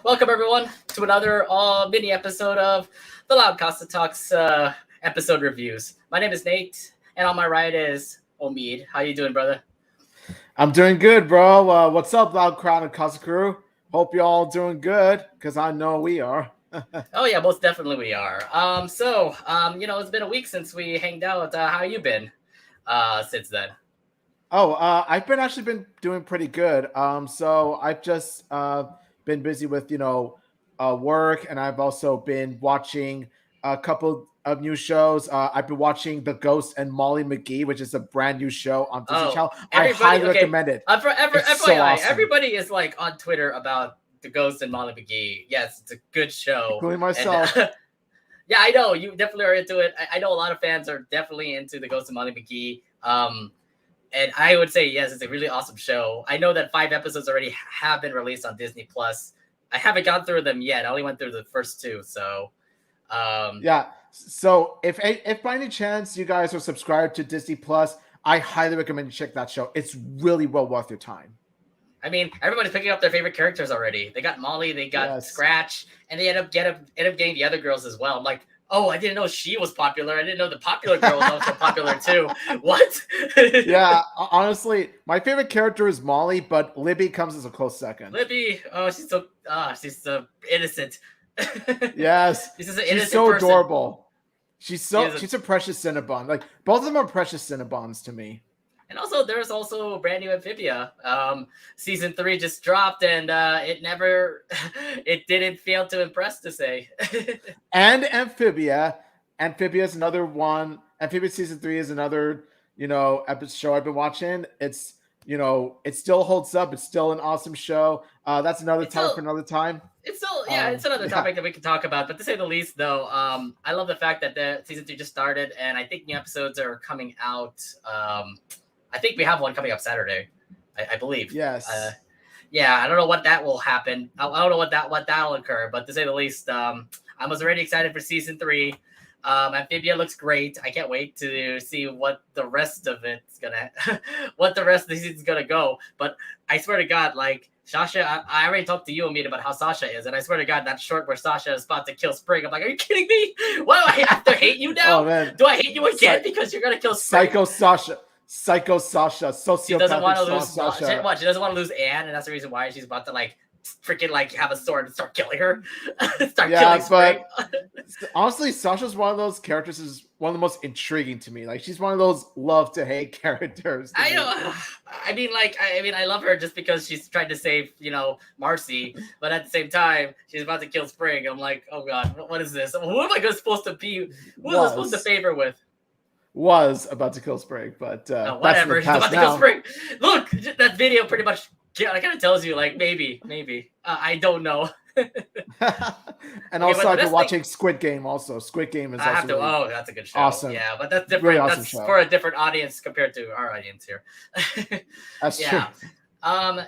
Welcome everyone to another mini episode of the Loud Costa Talks episode reviews. My name is Nate, and on my right is Omid. How you doing, brother? I'm doing good, bro. What's up, Loud Crowd and Casa Crew? Hope you all doing good, because I know we are. Oh yeah, most definitely we are. It's been a week since we hanged out. How you been since then? I've been doing pretty good. So I've just been busy with work, and I've also been watching a couple of new shows. I've been watching The Ghost and Molly McGee, which is a brand new show on Disney Channel. I highly recommend it. FYI, so awesome. Everybody is like on Twitter about The Ghost and Molly McGee. Yes, it's a good show. Including myself. And, yeah, I know you definitely are into it. I know a lot of fans are definitely into The Ghost and Molly McGee. And I would say, yes, it's a really awesome show. I know that 5 episodes already have been released on Disney Plus. I haven't gone through them yet. I only went through the first 2. So, yeah. So if by any chance you guys are subscribed to Disney Plus, I highly recommend you check that show. It's really well worth your time. I mean, everybody's picking up their favorite characters already. They got Molly, they got Scratch, and they end up getting the other girls as well. I'm like, oh, I didn't know she was popular. I didn't know the popular girl was also popular too. What? Yeah, honestly, my favorite character is Molly, but Libby comes as a close second. Libby, oh, she's so innocent. Yes, she's so person. adorable. She's a precious Cinnabon. Like both of them are precious Cinnabons to me. And also, there's also a brand new Amphibia. Season 3 just dropped, and it didn't fail to impress, to say. And Amphibia is another one. Amphibia season 3 is another, episode show I've been watching. It's, it still holds up. It's still an awesome show. That's another topic for another time. It's another topic that we can talk about. But to say the least, though, I love the fact that the season 3 just started, and I think new episodes are coming out. I think we have one coming up Saturday, I believe. Yes. I don't know what that will happen. I don't know what that'll occur, but to say the least, I was already excited for season 3. Amphibia looks great. I can't wait to see what the rest of the season's gonna go. But I swear to God, like Sasha, I already talked to you, Amita, about how Sasha is, and I swear to God, that short where Sasha is about to kill Spring, I'm like, are you kidding me? Why do I have to hate you now? Oh, man. Do I hate you again because you're gonna kill Spring? Psycho Sasha, sociopathic. She doesn't want to lose Sasha. What? She doesn't want to lose Anne, and that's the reason why she's about to freaking have a sword and start killing her. Killing Spring. Honestly, Sasha's one of those characters is one of the most intriguing to me. Like she's one of those love to hate characters. I know. I love her just because she's trying to save, Marcy, but at the same time, she's about to kill Spring. I'm like, oh God, what is this? Who am I supposed to be? Who am I supposed to favor with? Was about to kill Spring, but whatever. He's about to kill Spring. Look, that video pretty much kind of tells you, like, maybe. I don't know. And also, I've been watching Squid Game. Also, Squid Game is. That's a good show. Awesome. Yeah, but that's different. Really awesome that's show. For a different audience compared to our audience here. That's true.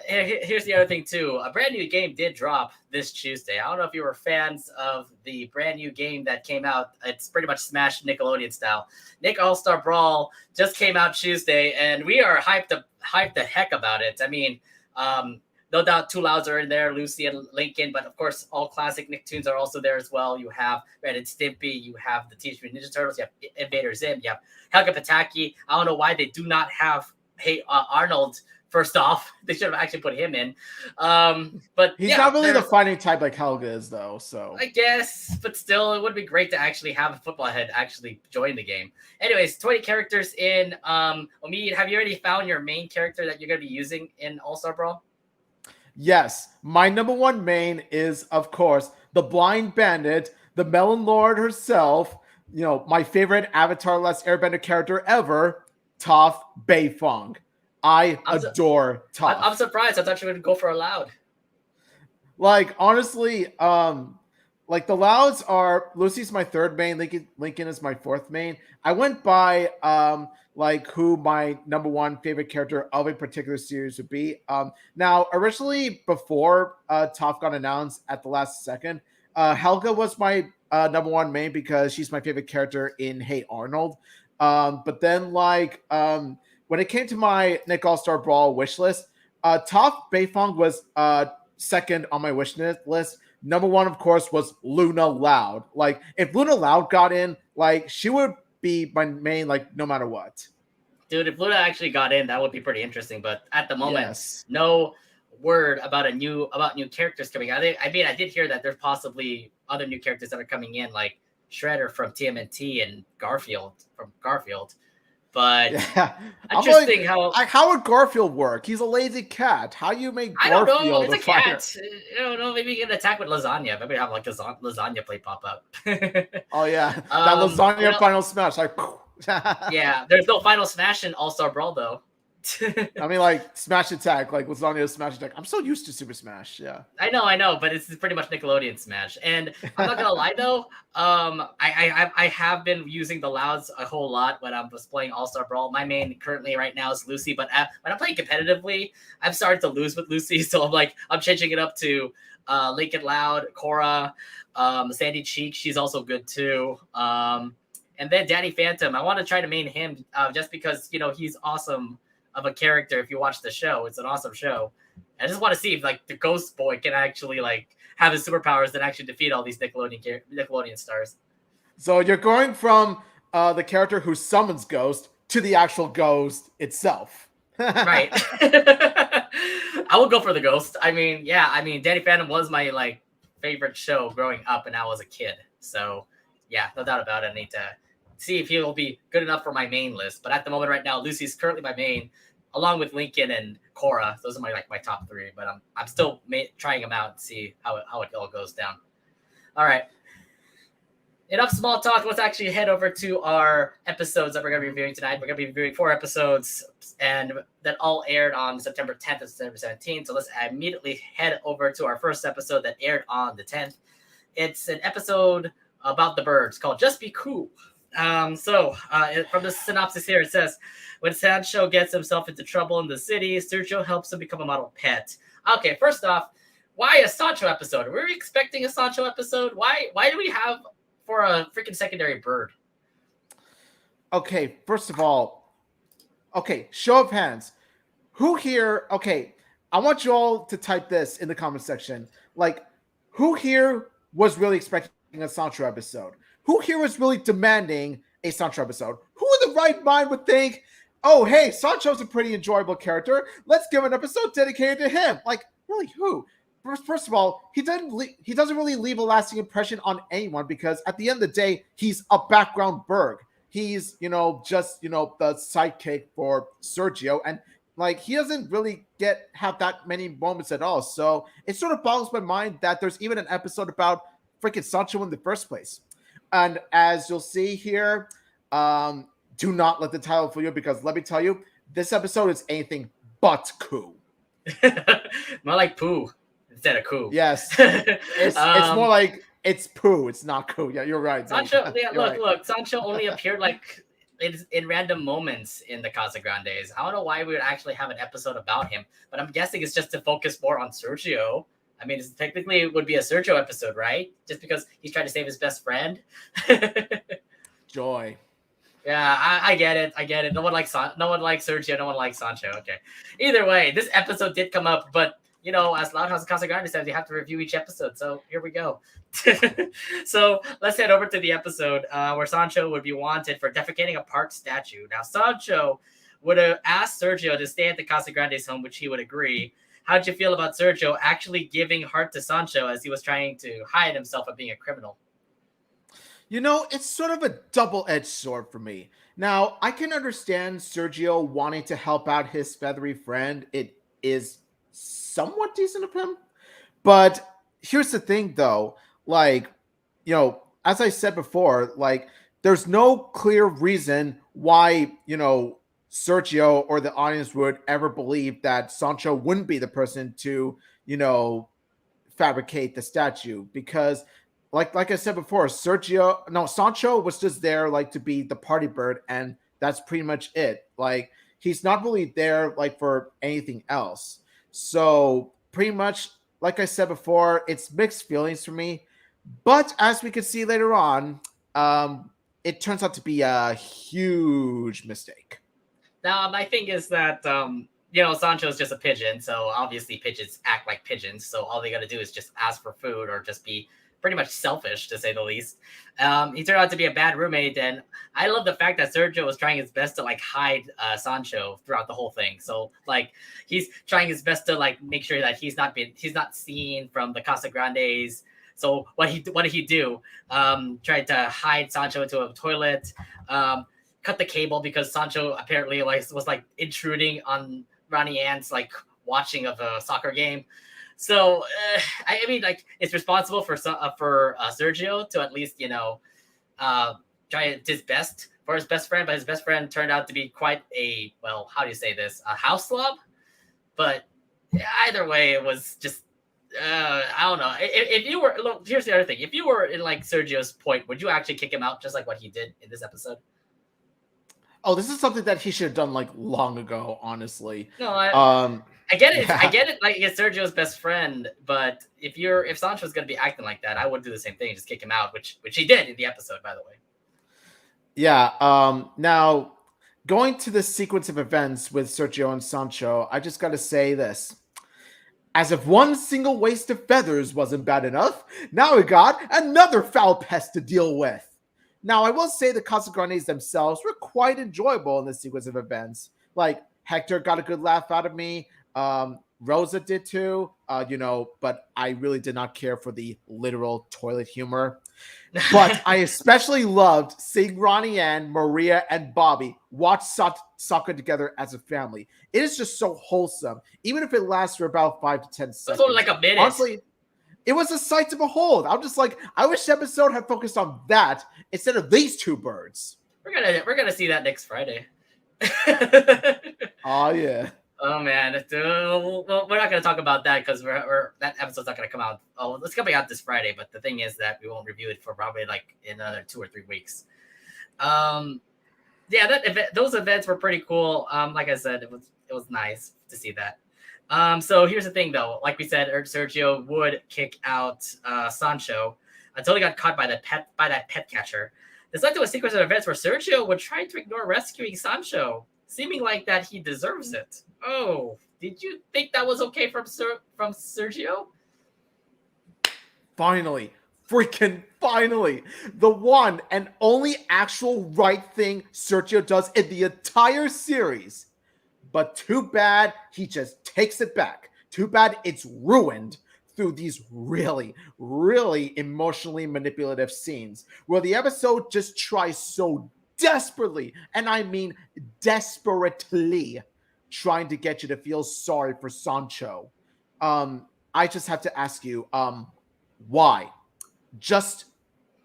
Here's the other thing too. A brand new game did drop this Tuesday. I don't know if you were fans of the brand new game that came out. It's pretty much Smash Nickelodeon style. Nick All-Star Brawl just came out Tuesday, and we are hyped the heck about it. I mean, no doubt Two Louds are in there, Lucy and Lincoln, but of course all classic Nicktoons are also there as well. You have Ren and Stimpy, you have the Teenage Mutant Ninja Turtles, you have Invader Zim, you have Helga Pataki. I don't know why they do not have Arnold. First off, they should have actually put him in. But he's not really the fighting type like Helga is, though. So I guess, but still, it would be great to actually have a football head actually join the game. Anyways, 20 characters in. Omid, have you already found your main character that you're going to be using in All-Star Brawl? Yes, my number one main is, of course, the Blind Bandit, the Melon Lord herself. My favorite Avatar: Last Airbender character ever, Toph Beifong. I adore Toph. I'm surprised. I thought you would go for a Loud. Like, honestly, like the Louds are Lucy's my third main, Lincoln is my fourth main. I went by like who my number one favorite character of a particular series would be. Now, originally before Toph got announced at the last second, Helga was my number one main because she's my favorite character in Hey Arnold. But then when it came to my Nick All-Star Brawl wish list, Toph Beifong was second on my wish list Number one, of course, was Luna Loud. Like, if Luna Loud got in, like, she would be my main, like, no matter what. Dude, if Luna actually got in, that would be pretty interesting. But at the moment, Yes. no word about new characters coming out. I mean, I did hear that there's possibly other new characters that are coming in, like Shredder from TMNT and Garfield from Garfield. But Yeah. interesting how would Garfield work? He's a lazy cat. How do you make Garfield I don't know. It's a fighter? cat. I don't know. Maybe he can attack with lasagna. Maybe have like a lasagna plate pop up. Oh yeah, that lasagna final smash. Like, yeah, there's no final smash in All Star Brawl though. I mean, like Smash Attack, like lasagna Smash Attack. I'm so used to Super Smash. Yeah, I know, but it's pretty much Nickelodeon Smash. And I'm not gonna lie though, I have been using the louds a whole lot when I'm just playing All Star Brawl. My main currently right now is Lucy, but when I'm playing competitively, I've started to lose with Lucy, so I'm changing it up to Lincoln Loud, Cora, Sandy Cheek. She's also good too. And then Danny Phantom. I want to try to main him just because he's awesome of a character. If you watch the show, it's an awesome show. I just want to see if like the Ghost Boy can actually like have his superpowers that actually defeat all these Nickelodeon stars. So you're going from the character who summons Ghost to the actual Ghost itself. Right. I would go for the Ghost. I mean, Danny Phantom was my like favorite show growing up, and I was a kid. So yeah, no doubt about it. I need to see if he'll be good enough for my main list. But at the moment right now, Lucy's currently my main, along with Lincoln and Cora. Those are my top three. But I'm still trying them out and see how it all goes down. All right. Enough small talk. Let's actually head over to our episodes that we're going to be reviewing tonight. We're going to be reviewing 4 episodes, and that all aired on September 10th and September 17th. So let's immediately head over to our first episode that aired on the 10th. It's an episode about the birds called Just Be Coo. From the synopsis here, it says, when Sancho gets himself into trouble in the city, Sergio helps him become a model pet. Okay, first off, why a Sancho episode? Were we expecting a Sancho episode? Why do we have for a freaking secondary bird? Okay, first of all, show of hands. Who here, I want you all to type this in the comment section. Like, who here was really expecting a Sancho episode? Who here was really demanding a Sancho episode? Who in the right mind would think, oh, hey, Sancho's a pretty enjoyable character. Let's give an episode dedicated to him. Like, really, who? First of all, he doesn't really leave a lasting impression on anyone because at the end of the day, he's a background Berg. He's, just, the sidekick for Sergio. And, like, he doesn't really have that many moments at all. So it sort of boggles my mind that there's even an episode about freaking Sancho in the first place. And as you'll see here, do not let the title fool you because let me tell you, this episode is anything but Coo. More like poo instead of Coo. Yes. It's more like it's poo. It's not Coo. Yeah, you're right. Sancho, look. Sancho only appeared like in random moments in the Casagrandes. I don't know why we would actually have an episode about him, but I'm guessing it's just to focus more on Sergio. I mean, technically it would be a Sergio episode, right? Just because he's trying to save his best friend. Joy. Yeah, I get it. No one likes Sergio. No one likes Sancho. Okay. Either way, this episode did come up, but as Loud House Casagrandes says, you have to review each episode. So here we go. So let's head over to the episode where Sancho would be wanted for defecating a park statue. Now, Sancho would have asked Sergio to stay at the Casagrandes home, which he would agree. How'd you feel about Sergio actually giving heart to Sancho as he was trying to hide himself of being a criminal? It's sort of a double-edged sword for me. Now, I can understand Sergio wanting to help out his feathery friend. It is somewhat decent of him. But here's the thing, though. Like, as I said before, like, there's no clear reason why, Sergio or the audience would ever believe that Sancho wouldn't be the person to, fabricate the statue because like I said before, Sancho was just there like to be the party bird and that's pretty much it. Like he's not really there like for anything else. So pretty much like I said before, it's mixed feelings for me. But as we can see later on, it turns out to be a huge mistake. Now, my thing is that Sancho's just a pigeon, so obviously pigeons act like pigeons. So all they got to do is just ask for food or just be pretty much selfish, to say the least. He turned out to be a bad roommate, and I love the fact that Sergio was trying his best to like hide Sancho throughout the whole thing. So like he's trying his best to like make sure that he's not seen from the Casagrandes. So what did he do? Tried to hide Sancho into a toilet. Cut the cable because Sancho apparently was like intruding on Ronnie Anne's like watching of a soccer game. So I mean, like it's responsible for Sergio to at least try his best for his best friend, but his best friend turned out to be quite a how do you say this, a house slob. But either way, it was just I don't know. If you were, look, here's the other thing: if you were in like Sergio's point, would you actually kick him out just like what he did in this episode? Oh, this is something that he should have done like long ago, honestly. No, I get it. Yeah. I get it. Like it's Sergio's best friend, but if Sancho's gonna be acting like that, I would do the same thing, just kick him out, which he did in the episode, by the way. Yeah. Now, going to the sequence of events with Sergio and Sancho, I just got to say this. As if one single waste of feathers wasn't bad enough, now we got another foul pest to deal with. Now, I will say the Casagrandes themselves were quite enjoyable in this sequence of events. Like, Hector got a good laugh out of me. Rosa did too, but I really did not care for the literal toilet humor. But I especially loved seeing Ronnie Ann, Maria, and Bobby watch soccer together as a family. It is just so wholesome, even if it lasts for about 5 to 10 seconds. It's only like a minute. Honestly, it was a sight to behold. I'm just like, I wish the episode had focused on that instead of these two birds. We're gonna see that next Friday. Oh yeah. Oh man, well, we're not gonna talk about that because that episode's not gonna come out. Oh, it's coming out this Friday, but the thing is that we won't review it for probably like in another 2 or 3 weeks. Yeah, those events were pretty cool. Like I said, it was nice to see that. So here's the thing, though. Like we said, Sergio would kick out Sancho until he got caught by that pet catcher. This led to a sequence of events where Sergio would try to ignore rescuing Sancho, seeming like that he deserves it. Oh, did you think that was okay from Sergio? Finally, freaking finally, the one and only actual right thing Sergio does in the entire series. But too bad he just takes it back. Too bad it's ruined through these really, really emotionally manipulative scenes where the episode just tries so desperately, and I mean desperately, trying to get you to feel sorry for Sancho. I just have to ask you, why? Just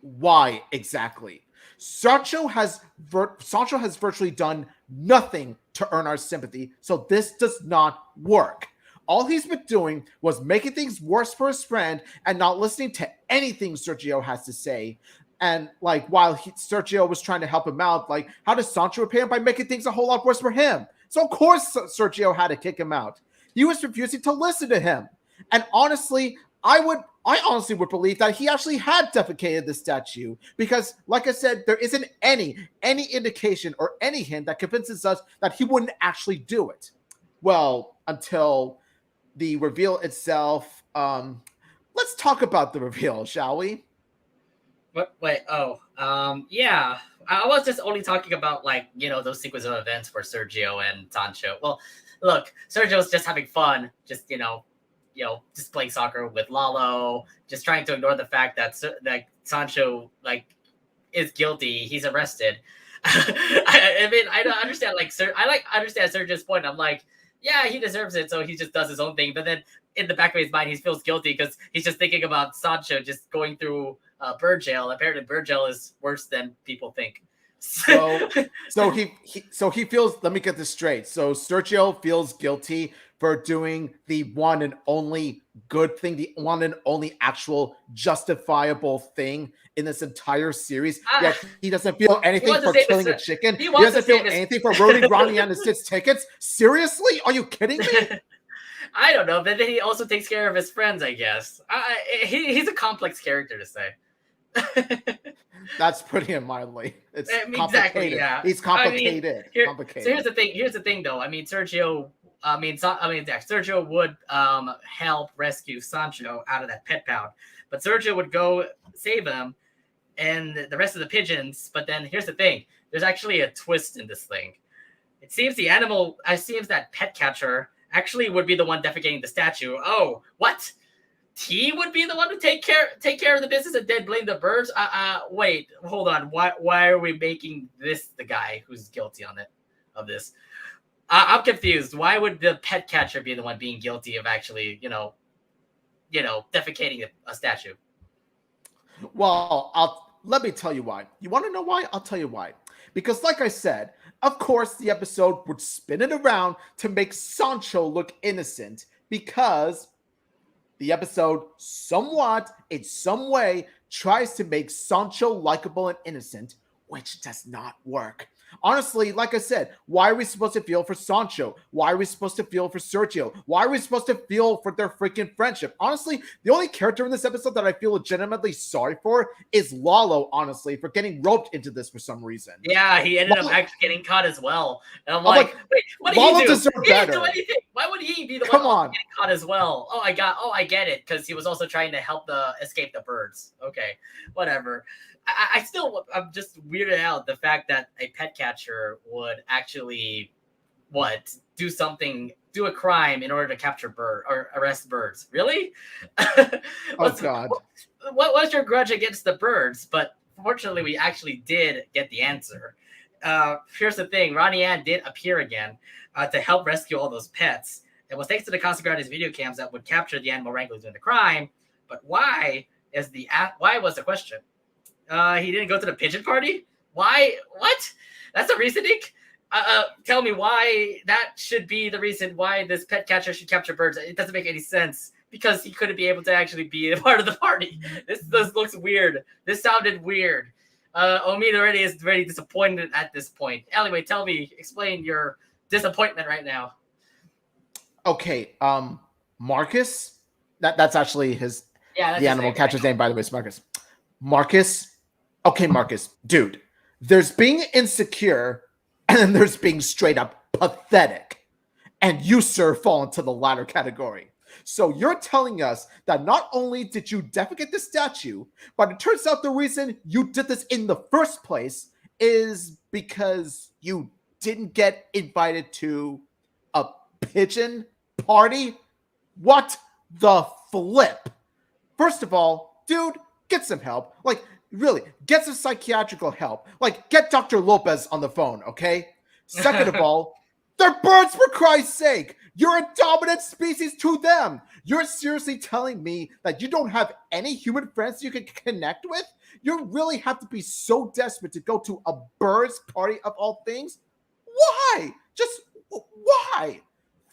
why exactly? Sancho has virtually done nothing to earn our sympathy, so this does not work. All he's been doing was making things worse for his friend and not listening to anything Sergio has to say. And like while Sergio was trying to help him out, like how does Sancho repay him? By making things a whole lot worse for him. So of course Sergio had to kick him out. He was refusing to listen to him. And honestly, I honestly would believe that he actually had defecated the statue because, like I said, there isn't any indication or any hint that convinces us that he wouldn't actually do it. Well, until the reveal itself. Let's talk about the reveal, shall we? What? Wait. Oh. Yeah. I was just only talking about those sequence of events for Sergio and Sancho. Well, look, Sergio's just having fun, just just playing soccer with Lalo, just trying to ignore the fact that Sancho is guilty. He's arrested. I mean, I don't understand. I understand Sergio's point. I'm like, yeah, he deserves it, so he just does his own thing. But then in the back of his mind, he feels guilty because he's just thinking about Sancho just going through bird jail. Apparently, bird jail is worse than people think. So he feels. Let me get this straight. So Sergio feels guilty for doing the one and only good thing, the one and only actual justifiable thing in this entire series. Yet he doesn't feel anything for killing a chicken. He doesn't feel anything for ruining Ronnie and his tickets. Seriously? Are you kidding me? I don't know, but then he also takes care of his friends, I guess. He's a complex character to say. That's putting it mildly. It's exactly, complicated. Yeah. He's complicated. So here's the thing, though. I mean, Sergio Sergio would help rescue Sancho out of that pet pound, but Sergio would go save him and the rest of the pigeons. But then here's the thing: there's actually a twist in this thing. It seems that pet catcher actually would be the one defecating the statue. Oh, what? He would be the one to take care of the business and then blame the birds. Wait, hold on. Why are we making this the guy who's guilty of this? I'm confused. Why would the pet catcher be the one being guilty of actually, defecating a statue? Well, let me tell you why. You want to know why? I'll tell you why. Because, like I said, of course, the episode would spin it around to make Sancho look innocent because the episode somewhat, in some way, tries to make Sancho likable and innocent, which does not work. Honestly, like I said, why are we supposed to feel for Sancho? Why are we supposed to feel for Sergio? Why are we supposed to feel for their freaking friendship? Honestly, the only character in this episode that I feel legitimately sorry for is Lalo, honestly, for getting roped into this for some reason. Yeah, he ended up actually getting caught as well. And I'm like, wait, what did Lalo he do? Deserved He better. didn't do anything. Why would he be the Come one on. getting caught as well? I get it, because he was also trying to help escape the birds. Okay, whatever. I'm just weirded out the fact that a pet catcher would actually do a crime in order to capture bird or arrest birds. Really? God. What was your grudge against the birds? But fortunately, we actually did get the answer. Here's the thing: Ronnie Ann did appear again to help rescue all those pets. It was thanks to the Casagrandes video cams that would capture the animal wranglers doing the crime. But why was the question? He didn't go to the pigeon party? Why? What? That's a reasoning? Tell me why that should be the reason why this pet catcher should capture birds. It doesn't make any sense because he couldn't be able to actually be a part of the party. This looks weird. This sounded weird. Omid already is very disappointed at this point. Anyway, explain your disappointment right now. Okay, Marcus? That's actually the animal catcher's name, by the way, is Marcus. Marcus? Okay, Marcus, dude, there's being insecure and then there's being straight up pathetic. And you, sir, fall into the latter category. So you're telling us that not only did you defecate the statue, but it turns out the reason you did this in the first place is because you didn't get invited to a pigeon party? What the flip? First of all, dude, get some help. Like, really, get some psychiatrical help. Like, get Dr. Lopez on the phone, okay? Second of all, they're birds, for Christ's sake. You're a dominant species to them. You're seriously telling me that you don't have any human friends you can connect with? You really have to be so desperate to go to a bird's party of all things? Why? Just why?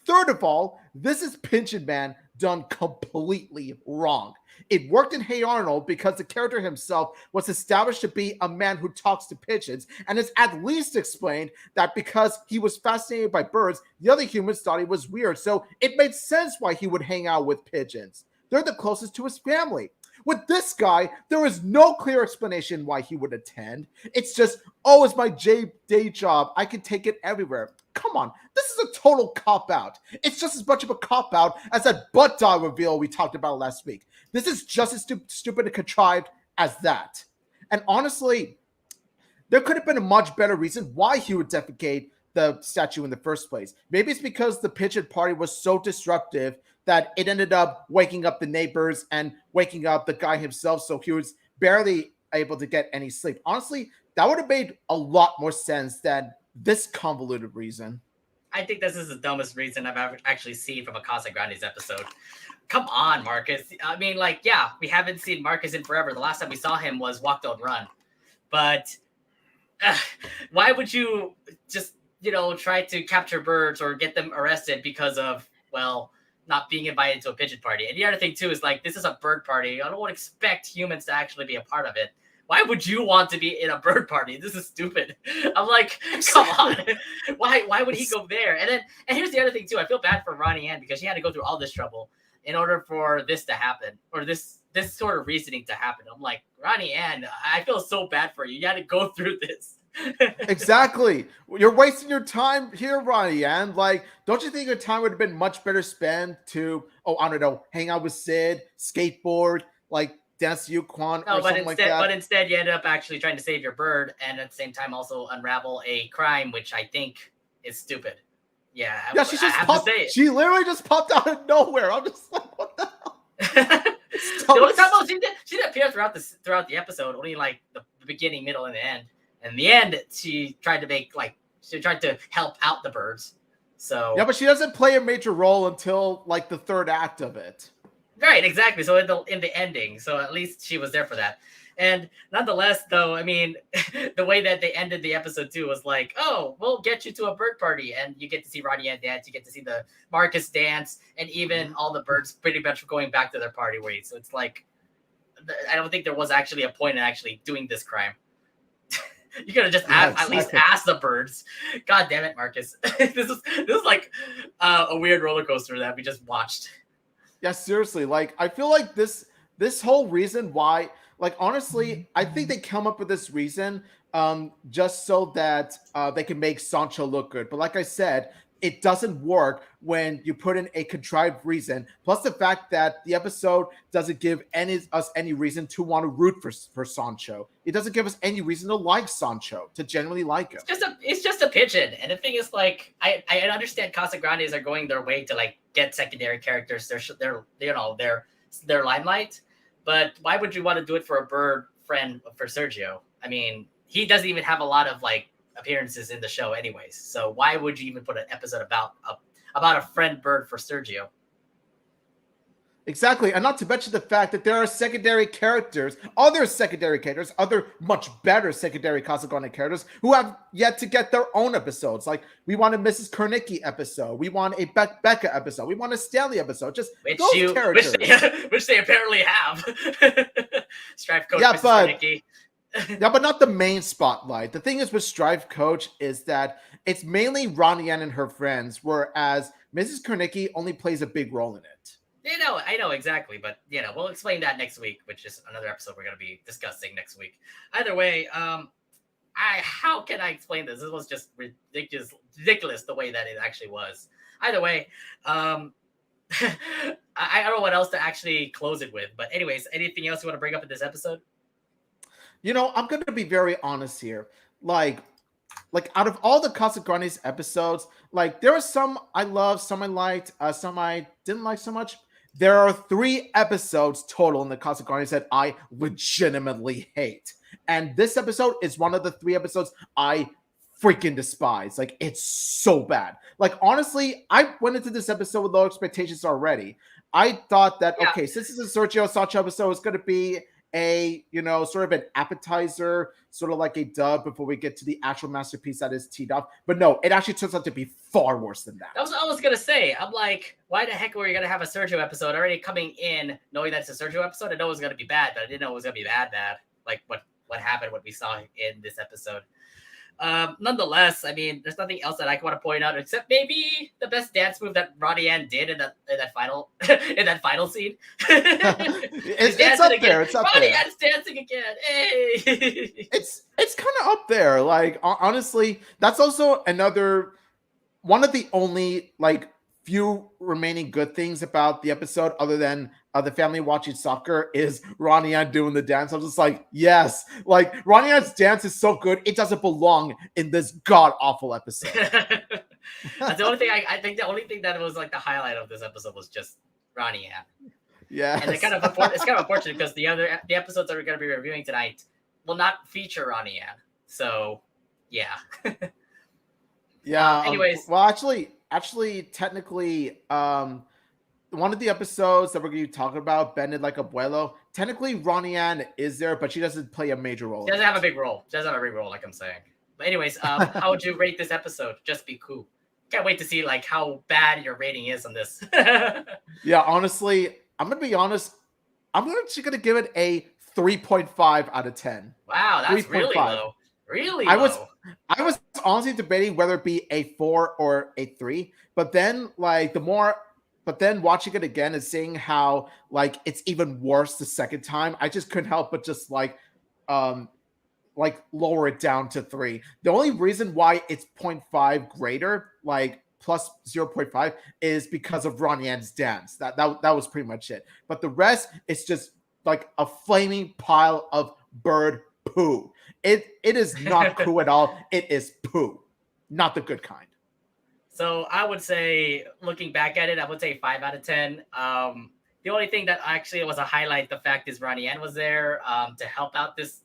Third of all, this is Pigeon Man done completely wrong. It worked in Hey Arnold because the character himself was established to be a man who talks to pigeons, and it's at least explained that because he was fascinated by birds, the other humans thought he was weird, so it made sense why he would hang out with pigeons. They're the closest to his family. With this guy, there is no clear explanation why he would attend. It's just, it's my day job. I can take it everywhere. Come on, this is a total cop-out. It's just as much of a cop-out as that butt dog reveal we talked about last week. This is just as stupid and contrived as that. And honestly, there could have been a much better reason why he would defecate the statue in the first place. Maybe it's because the pigeon party was so disruptive that it ended up waking up the neighbors and waking up the guy himself, so he was barely able to get any sleep. Honestly, that would have made a lot more sense than this convoluted reason. I think this is the dumbest reason I've ever actually seen from a Casagrandes episode. Come on, Marcus. I mean, we haven't seen Marcus in forever. The last time we saw him was Walk Don't Run. But why would you just, try to capture birds or get them arrested because of, not being invited to a pigeon party? And the other thing, too, is this is a bird party. I don't expect humans to actually be a part of it. Why would you want to be in a bird party? This is stupid. I'm like, come on. Why would he go there? And here's the other thing, too. I feel bad for Ronnie Ann because she had to go through all this trouble in order for this to happen, or this sort of reasoning to happen. I'm like, Ronnie Ann, I feel so bad for you. You had to go through this. Exactly. You're wasting your time here, Ronnie. And like, don't you think your time would have been much better spent to, oh, I don't know, hang out with Sid, skateboard, like dance to Yukon No, or something like that? but instead, you ended up actually trying to save your bird, and at the same time also unravel a crime, which I think is stupid. Yeah, Yeah, I have to say it. She literally just popped out of nowhere. I'm just like, what the hell? The only time she didn't appear throughout the episode, only like the beginning, middle, and the end. And in the end, she tried to help out the birds. So yeah, but she doesn't play a major role until like the third act of it. right, exactly. So in the ending, so at least she was there for that. And nonetheless, though, I mean, the way that they ended the episode too was like, oh, we'll get you to a bird party, and you get to see Ronnie Ann dance, you get to see the Marcus dance, and even all the birds pretty much going back to their party ways. So it's like, I don't think there was actually a point in actually doing this crime. You could have just at least asked the birds. God damn it, Marcus! This is like a weird roller coaster that we just watched. Yeah, seriously. Like, I feel like this whole reason why, like, honestly, I think they come up with this reason just so that they can make Sancho look good. But like I said, it doesn't work when you put in a contrived reason. Plus the fact that the episode doesn't give us any reason to want to root for Sancho. It doesn't give us any reason to like Sancho, to genuinely like him. It's just a pigeon. And the thing is, like, I understand Casagrandes are going their way to like get secondary characters their limelight. But why would you want to do it for a bird friend for Sergio? I mean, he doesn't even have a lot of like appearances in the show anyways. So why would you even put an episode about a friend bird for Sergio? Exactly. And not to mention the fact that there are other much better secondary Casagrandes characters who have yet to get their own episodes. Like, we want a Mrs. Kernicki episode. We want a Becca episode. We want a Stanley episode. Just those characters. Which they apparently have. Strife Coach, yeah, Mrs. Kernicki. Yeah, but not the main spotlight. The thing is with Strife Coach is that it's mainly Ronnie Ann and her friends, whereas Mrs. Kernicki only plays a big role in it. I know exactly, but we'll explain that next week, which is another episode we're going to be discussing next week. Either way, how can I explain this? This was just ridiculous the way that it actually was. Either way, I don't know what else to actually close it with, but anyways, anything else you want to bring up in this episode? I'm going to be very honest here. Like out of all the Casagrandes episodes, like there are some I loved, some I liked, some I didn't like so much. There are 3 episodes total in the Casagrandes that I legitimately hate. And this episode is one of the 3 episodes I freaking despise. Like, it's so bad. Like, honestly, I went into this episode with low expectations already. I thought that, okay, since it's a Sergio Sancho episode, it's going to be a, sort of an appetizer, sort of like a dub before we get to the actual masterpiece that is teed up. But no, it actually turns out to be far worse than that. That's what I was going to say. I'm like, why the heck were you going to have a Sergio episode already coming in knowing that it's a Sergio episode? I know it was going to be bad, but I didn't know it was going to be bad. Like what happened, what we saw in this episode. Nonetheless, I mean, there's nothing else that I want to point out except maybe the best dance move that Ronnie Ann did in that final scene. It's up there. It's up there. Ronnie Ann's dancing again. Hey, it's kind of up there. Like, honestly, that's also another one of the only like few remaining good things about the episode, other than the family watching soccer, is Ronnie Ann doing the dance. I'm just like, yes, like Ronnie Ann's dance is so good, it doesn't belong in this god awful episode. That's the only thing I think. The only thing that was like the highlight of this episode was just Ronnie Ann. Yeah, and it's kind of unfortunate because the episodes that we're going to be reviewing tonight will not feature Ronnie Ann. So, yeah. Yeah. Anyways, well, actually, technically, one of the episodes that we're going to be talking about, Bended Like Abuelo, technically Ronnie Ann is there, but she doesn't play a major role. She doesn't have a big role. Like I'm saying. But anyways, how would you rate this episode? Just Be Coo. Can't wait to see like how bad your rating is on this. Yeah, honestly, I'm going to be honest. I'm actually going to give it a 3.5 out of 10. Wow, that's 3. Really low. Really low. I was honestly debating whether it be a 4 or a 3, but then watching it again and seeing how like it's even worse the second time, I just couldn't help but just like like lower it down to 3. The only reason why it's 0.5 greater, like plus 0.5, is because of Ronnie An's dance. That was pretty much it. But the rest, it's just like a flaming pile of bird poo. It is not poo at all. It is poo, not the good kind. So I would say, looking back at it, I would say 5 out of 10. The only thing that actually was a highlight, the fact is Ronnie Ann was there to help out this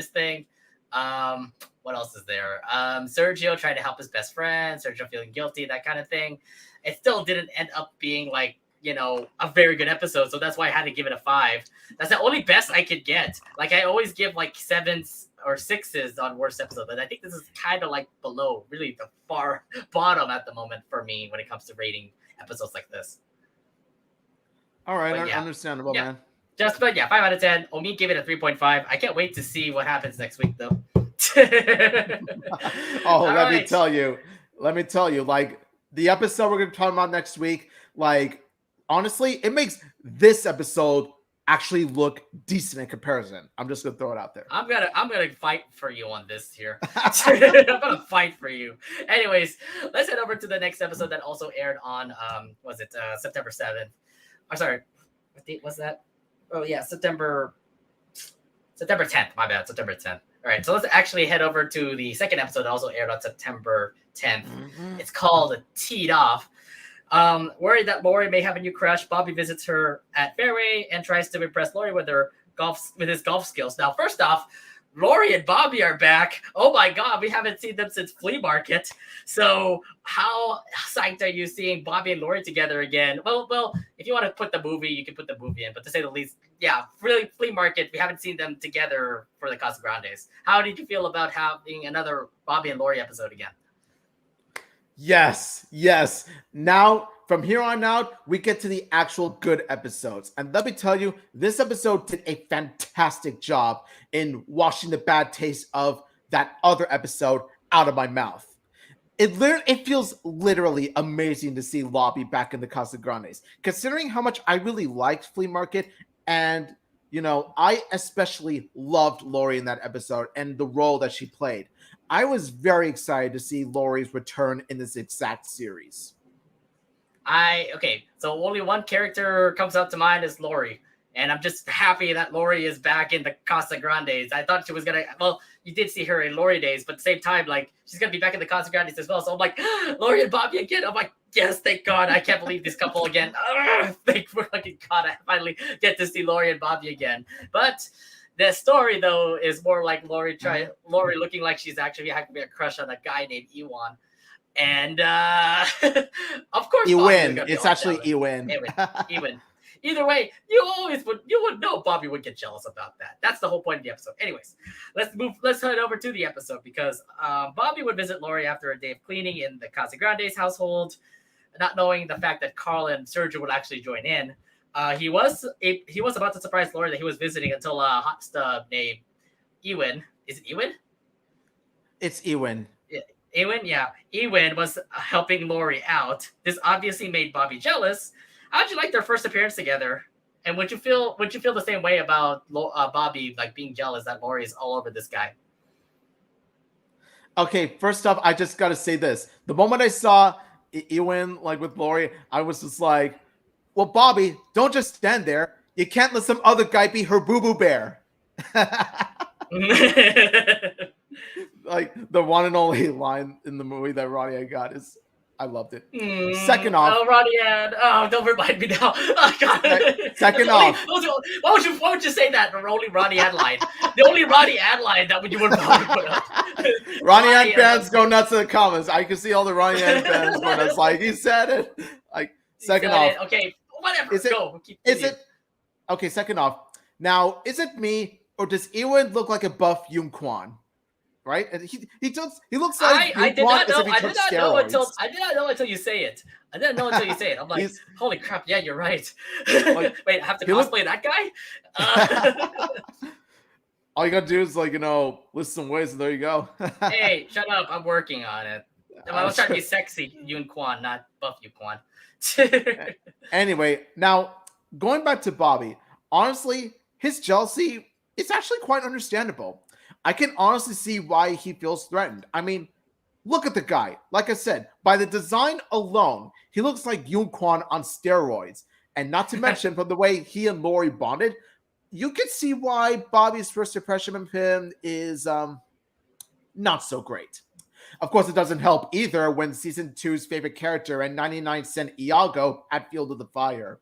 thing. What else is there? Sergio tried to help his best friend. Sergio feeling guilty, that kind of thing. It still didn't end up being like, a very good episode. So that's why I had to give it a 5. That's the only best I could get. Like, I always give like 7s or 6s on worst episode, but I think this is kind of like below, really the far bottom at the moment for me when it comes to rating episodes like this. All right, understandable, man. But 5 out of 10. Omi gave it a 3.5. I can't wait to see what happens next week, though. Let me tell you, like the episode we're going to talk about next week, like honestly, it makes this episode actually look decent in comparison. I'm just gonna throw it out there. I'm gonna fight for you on this here. I'm gonna fight for you. Anyways, let's head over to the next episode that also aired on September 7th. I'm sorry, what date was that? Oh yeah, September 10th. My bad, September 10th. All right, so let's actually head over to the second episode that also aired on September 10th. Mm-hmm. It's called Teed Off. Worried that Lori may have a new crush, Bobby visits her at Fairway and tries to impress Lori with his golf skills. Now, first off, Lori and Bobby are back. Oh my God, we haven't seen them since Flea Market. So how psyched are you seeing Bobby and Lori together again? Well, if you want to put the movie, you can put the movie in. But to say the least, yeah, really, Flea Market, we haven't seen them together for the Casagrandes. How did you feel about having another Bobby and Lori episode again? Yes. Now, from here on out, we get to the actual good episodes. And let me tell you, this episode did a fantastic job in washing the bad taste of that other episode out of my mouth. It feels literally amazing to see Lobby back in the Casagrandes, considering how much I really liked Flea Market. And, I especially loved Lori in that episode and the role that she played. I was very excited to see Lori's return in this exact series. So only one character comes up to mind is Lori. And I'm just happy that Lori is back in the Casagrandes. I thought she was going to, you did see her in Lori days, but at the same time, like, she's going to be back in the Casagrandes as well. So I'm like, Lori and Bobby again. I'm like, yes, thank God. I can't believe this couple again. Thank fucking God. I finally get to see Lori and Bobby again. But the story, though, is more like Lori looking like she's actually having a crush on a guy named Ewan. And of course, Ewan. It's actually Ewan. Ewan. Either way, you would know Bobby would get jealous about that. That's the whole point of the episode. Anyways, let's head over to the episode because Bobby would visit Lori after a day of cleaning in the Casagrandes household, not knowing the fact that Carl and Sergio would actually join in. He was about to surprise Lori that he was visiting until a hot stub named Ewan. Is it Ewan? It's Ewan. Ewan, yeah. Ewan was helping Lori out. This obviously made Bobby jealous. How'd you like their first appearance together? And would you feel the same way about Bobby, like being jealous that Lori is all over this guy? Okay, first off, I just gotta say this: the moment I saw Ewan like with Lori, I was just like, "Well, Bobby, don't just stand there. You can't let some other guy be her boo-boo bear." Like the one and only line in the movie that Ronnie got is, I loved it. Second off, Ronnie Ann. Oh, don't remind me now. Oh, God. Second off, why would you say that? The only Ronnie Ann line. The only Ronnie Ann line that you would probably put up. Ronnie Ann fans go nuts in the comments. I can see all the Ronnie Ann fans going nuts. Like, he said it. Like, second off, okay, whatever. Okay, second off. Now, is it me or does Ewan look like a buff Yoon Kwan? Right, and he looks like I did not know until you say it. I didn't know until you say it. I'm like, holy crap! Yeah, you're right. Like, wait, I have to cosplay that guy. All you gotta do is list some ways, and there you go. Hey, shut up! I'm working on it. I was trying to be sexy, Yoon Kwan, not buff Yoon Kwan. Anyway, now going back to Bobby, honestly, his jealousy is actually quite understandable. I can honestly see why he feels threatened. I mean, look at the guy. Like I said, by the design alone, he looks like Yun-Kwan on steroids. And not to mention, from the way he and Lori bonded, you can see why Bobby's first impression of him is not so great. Of course, it doesn't help either when season 2's favorite character and 99-cent Iago at Field of the Fire.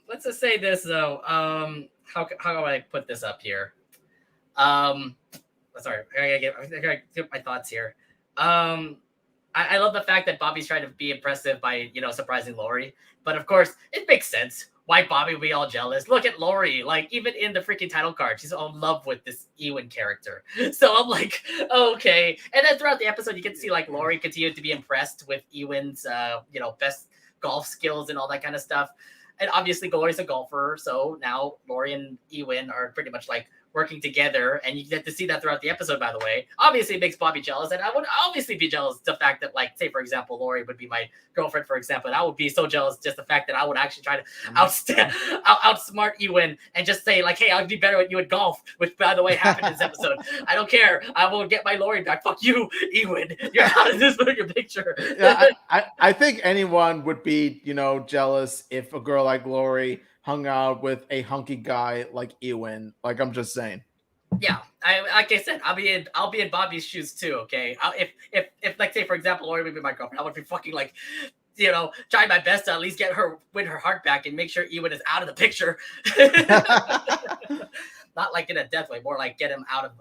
Let's just say this though. How do I put this up here? Sorry, I gotta get my thoughts here. I love the fact that Bobby's trying to be impressive by, surprising Lori. But of course, it makes sense why Bobby would be all jealous. Look at Lori. Like, even in the freaking title card, she's all in love with this Ewan character. So I'm like, okay. And then throughout the episode, you get to see, like, Lori continue to be impressed with Ewan's, best golf skills and all that kind of stuff. And obviously, Lori's a golfer. So now Lori and Ewan are pretty much, like, working together, and you get to see that throughout the episode, by the way. Obviously, it makes Bobby jealous, and I would obviously be jealous the fact that, like, say, for example, Lori would be my girlfriend, for example, and I would be so jealous just the fact that I would actually try to outsmart Ewan and just say, like, hey, I'll be better at you at golf, which, by the way, happened in this episode. I don't care. I will get my Lori back. Fuck you, Ewan. You're out of this picture. Yeah, I think anyone would be, jealous if a girl like Lori hung out with a hunky guy like Ewan. Like, I'm just saying. Yeah, like I said, I'll be in Bobby's shoes too. Okay, if like, say, for example, Lori would be my girlfriend, I would be fucking, like, trying my best to at least win her heart back and make sure Ewan is out of the picture. Not like in a death way, more like get him out of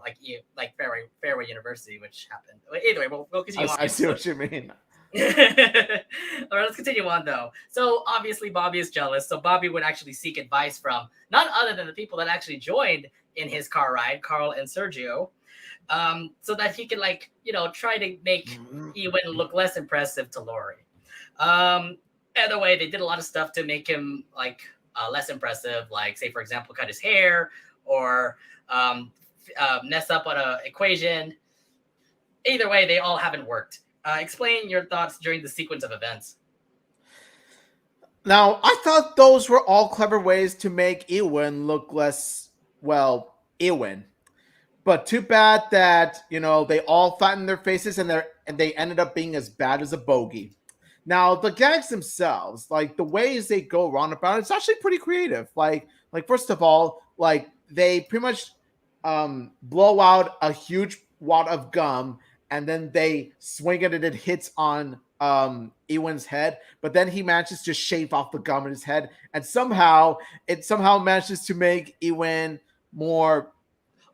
like Fairway University, which happened. Either way, we'll continue on. I see what you mean. All right, let's continue on though. So obviously Bobby is jealous. So Bobby would actually seek advice from none other than the people that actually joined in his car ride, Carl and Sergio, so that he can, like, try to make Ewan look less impressive to Lori. Either way, they did a lot of stuff to make him, like, less impressive, like, say, for example, cut his hair or mess up on an equation. Either way, they all haven't worked. Explain your thoughts during the sequence of events. Now, I thought those were all clever ways to make Ewan look less, Ewan. But too bad that, they all flattened their faces and they ended up being as bad as a bogey. Now, the gags themselves, like, the ways they go around about it, it's actually pretty creative. Like first of all, like, they pretty much blow out a huge wad of gum, and then they swing it and it hits on Ewan's head, but then he manages to shave off the gum in his head, and somehow manages to make Ewan more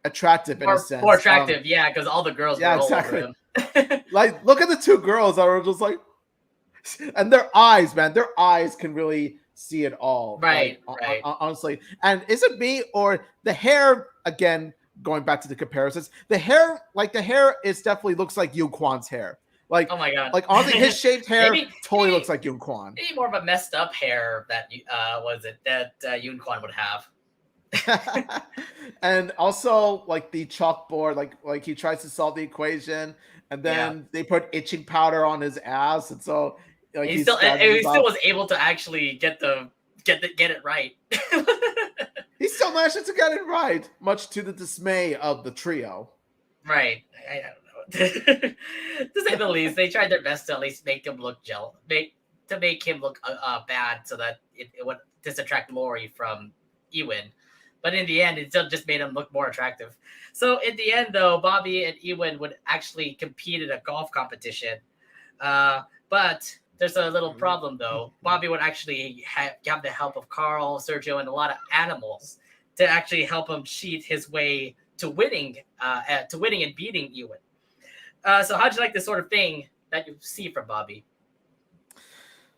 attractive in a sense. More attractive, yeah, because all the girls were all over him. Like, look at the two girls that are just like, and their eyes can really see it all. Right, like, right. Honestly. And is it me or the hair, again, going back to the comparisons, the hair is definitely looks like Yun-Kwan's hair. Like, oh my god! Like, honestly, his shaved hair totally looks like Yun-Kwan. Maybe more of a messed up hair that Yun-Kwan would have. And also, like, the chalkboard, like he tries to solve the equation, and then they put itching powder on his ass, and so, like, he still was able to actually get it right. He still managed to get it right, much to the dismay of the trio. Right. I don't know. To say the least, they tried their best to at least make him look to make him look bad, so that it would distract Lori from Ewan. But in the end, it still just made him look more attractive. So in the end, though, Bobby and Ewan would actually compete in a golf competition. But there's a little problem, though. Bobby would actually have the help of Carl, Sergio, and a lot of animals to actually help him cheat his way to winning and beating Ewan. So how'd you like this sort of thing that you see from Bobby?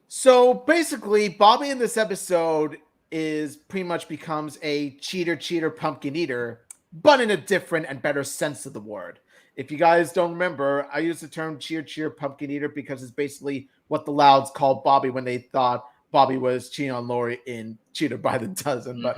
So basically, Bobby in this episode is pretty much becomes a cheater, pumpkin eater, but in a different and better sense of the word. If you guys don't remember, I use the term cheer, pumpkin eater because it's basically what the Louds called Bobby when they thought Bobby was cheating on Lori in Cheater by the Dozen. But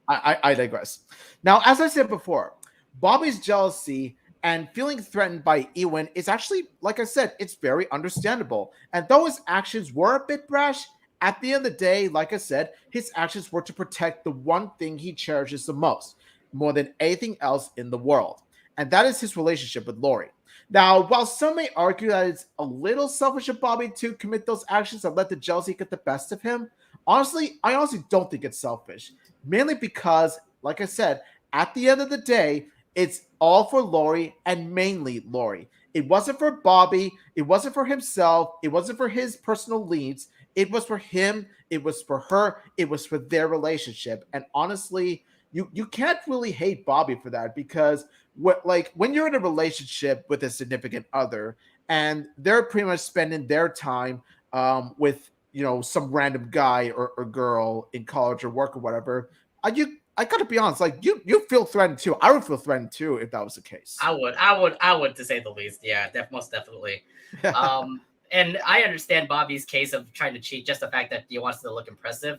I digress. Now, as I said before, Bobby's jealousy and feeling threatened by Ewan is actually, like I said, it's very understandable. And though his actions were a bit brash, at the end of the day, like I said, his actions were to protect the one thing he cherishes the most. more than anything else in the world, and that is his relationship with Lori. Now, while some may argue that it's a little selfish of Bobby to commit those actions and let the jealousy get the best of him, I honestly don't think it's selfish. Mainly because, like I said, at the end of the day, it's all for Lori and mainly Lori. It wasn't for Bobby. It wasn't for himself. It wasn't for his personal needs. It was for him. It was for her. It was for their relationship. And honestly, you can't really hate Bobby for that because when you're in a relationship with a significant other and they're pretty much spending their time with some random guy or girl in college or work or whatever, I gotta be honest, like you feel threatened too. I would feel threatened too if that was the case. I would, to say the least. Yeah, most definitely. And I understand Bobby's case of trying to cheat, just the fact that he wants to look impressive.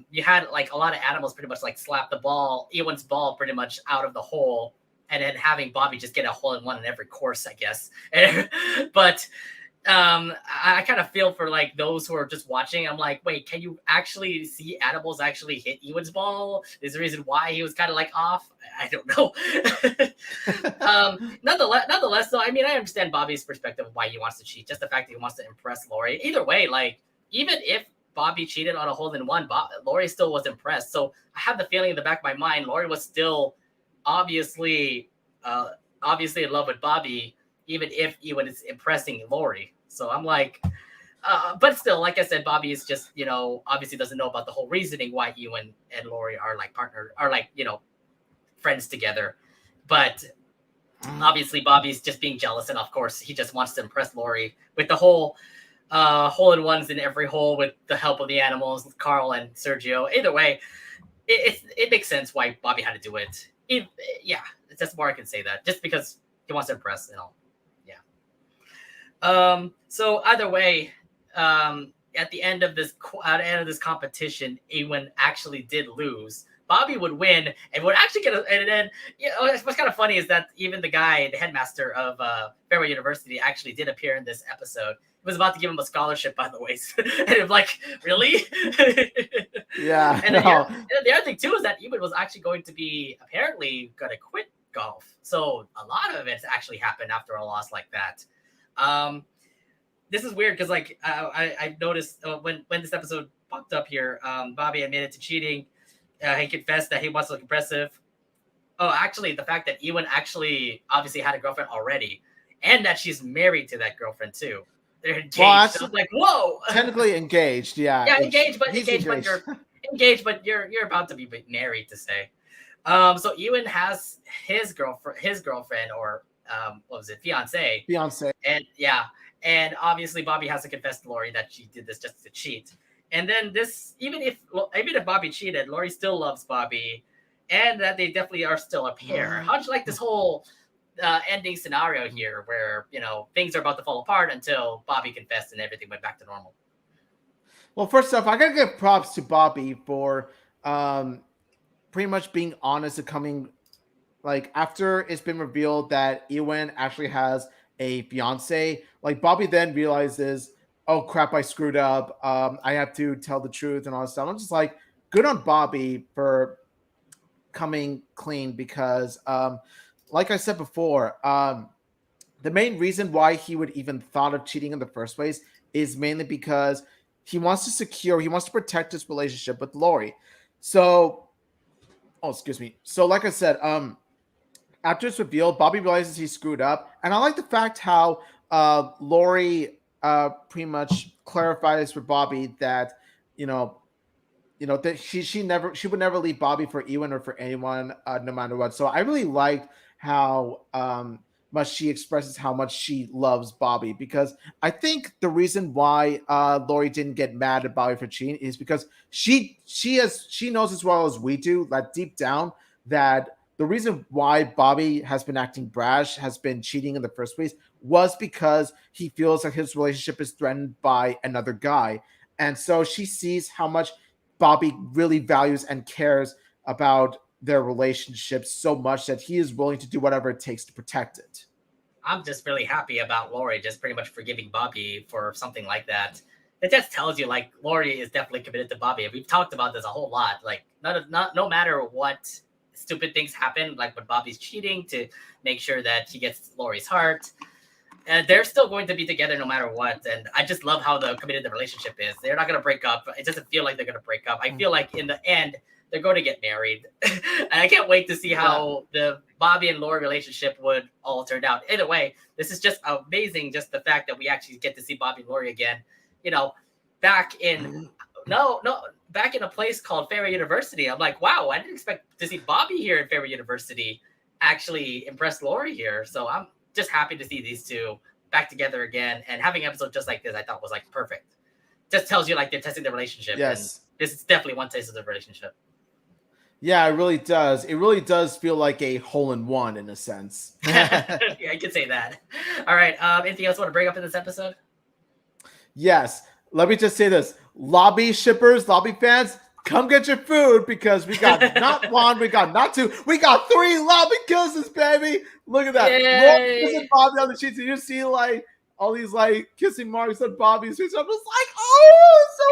You had like a lot of animals pretty much like slap the ball, Ewan's ball, pretty much out of the hole, and then having Bobby just get a hole in one in every course, I guess. But I kind of feel for like those who are just watching. I'm like, wait, can you actually see animals actually hit Ewan's ball? Is the reason why he was kind of like off? I don't know. Nonetheless, though, I mean, I understand Bobby's perspective of why he wants to cheat. Just the fact that he wants to impress Lori. Either way, like even if Bobby cheated on a hole in one, Lori still was impressed. So I have the feeling in the back of my mind, Lori was still obviously in love with Bobby, even if Ewan is impressing Lori. So I'm like, but still, like I said, Bobby is just, obviously doesn't know about the whole reasoning why Ewan and Lori are like friends together. But obviously Bobby's just being jealous. And of course he just wants to impress Lori with the whole hole in ones in every hole with the help of the animals, Carl and Sergio. Either way, it makes sense why Bobby had to do it. Yeah, it's just more I can say that. Just because he wants to impress and all. So either way, at the end of this competition, Ewan actually did lose. Bobby would win and would actually get and then what's kind of funny is that even the headmaster of Fairway University actually did appear in this episode. He was about to give him a scholarship, by the way. And I'm like, really? Yeah. And the other thing too is that Ewan was actually apparently going to quit golf. So a lot of events actually happened after a loss like that. This is weird because like I noticed when this episode popped up here, Bobby admitted to cheating. He confessed that he wants to look impressive. Oh, actually, the fact that Ewan actually obviously had a girlfriend already, and that she's married to that girlfriend too. They're engaged. Well, so I was like, whoa. Technically engaged, yeah. Yeah, engaged, but you're about to be married to say. So Ewan has his girlfriend, or what was it, fiance, and yeah, and obviously Bobby has to confess to Lori that she did this just to cheat. And then even if Bobby cheated, Lori still loves Bobby, and that they definitely are still a pair. How'd you like this whole ending scenario here, where things are about to fall apart until Bobby confessed and everything went back to normal? Well, first off, I gotta give props to Bobby for pretty much being honest and coming, like, after it's been revealed that Ewan actually has a fiance, like Bobby then realizes, oh crap, I screwed up. I have to tell the truth and all this stuff. I'm just like, good on Bobby for coming clean because, like I said before, the main reason why he would even thought of cheating in the first place is mainly because he wants to protect his relationship with Lori. So, excuse me. So, like I said, after it's revealed, Bobby realizes he screwed up, and I like the fact how Lori pretty much clarifies for Bobby that that she would never leave Bobby for Ewan or for anyone, no matter what. So I really liked how much she expresses how much she loves Bobby, because I think the reason why Lori didn't get mad at Bobby for cheating is because she knows as well as we do that deep down that the reason why Bobby has been acting brash, has been cheating in the first place, was because he feels like his relationship is threatened by another guy. And so she sees how much Bobby really values and cares about their relationship so much that he is willing to do whatever it takes to protect it. I'm just really happy about Lori just pretty much forgiving Bobby for something like that. It just tells you, like, Lori is definitely committed to Bobby. We've talked about this a whole lot. Like, no matter what stupid things happen, like when Bobby's cheating to make sure that he gets Lori's heart. And they're still going to be together no matter what. And I just love how committed the relationship is. They're not going to break up. It doesn't feel like they're going to break up. I feel like in the end, they're going to get married. And I can't wait to see how the Bobby and Lori relationship would all turn out. Either way, this is just amazing. Just the fact that we actually get to see Bobby and Lori again, back in, back in a place called Fairy University. I'm like, wow, I didn't expect to see Bobby here in Fairy University actually impress Lori here. So I'm just happy to see these two back together again, and having an episode just like this, I thought was like perfect. Just tells you like they're testing the relationship. Yes. And this is definitely one taste of the relationship. Yeah, it really does. It really does feel like a hole-in-one in a sense. Yeah, I could say that. All right. Anything else you want to bring up in this episode? Yes. Let me just say this. Lobby shippers, lobby fans, come get your food because we got not one, we got not two, we got 3 lobby kisses, baby. Look at that. Lori kissing Bobby on the sheets. And you see like all these like kissing marks on Bobby's face. I'm just like, oh, so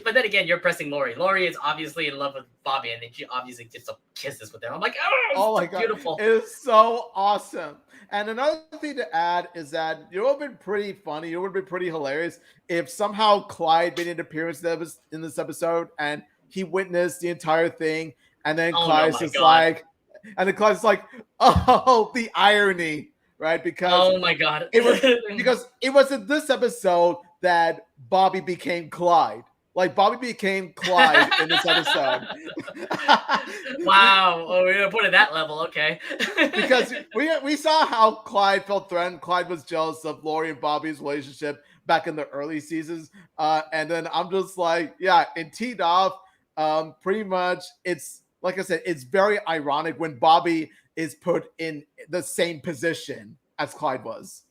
but then again, you're pressing Lori. Lori is obviously in love with Bobby, and then she obviously gets some kisses with him. I'm like, oh my God, beautiful. It is so awesome. And another thing to add is that it would have been pretty funny. It would have been pretty hilarious if somehow Clyde made an appearance in this episode and he witnessed the entire thing. And then Clyde's just like, oh, the irony, right? Because oh my God, it was in this episode that Bobby became Clyde. Like Bobby became Clyde in this episode. Wow, we're gonna put it that level, okay? Because we saw how Clyde felt threatened. Clyde was jealous of Lori and Bobby's relationship back in the early seasons, and then I'm just like, yeah, in Teed Off, pretty much it's like I said, it's very ironic when Bobby is put in the same position as Clyde was.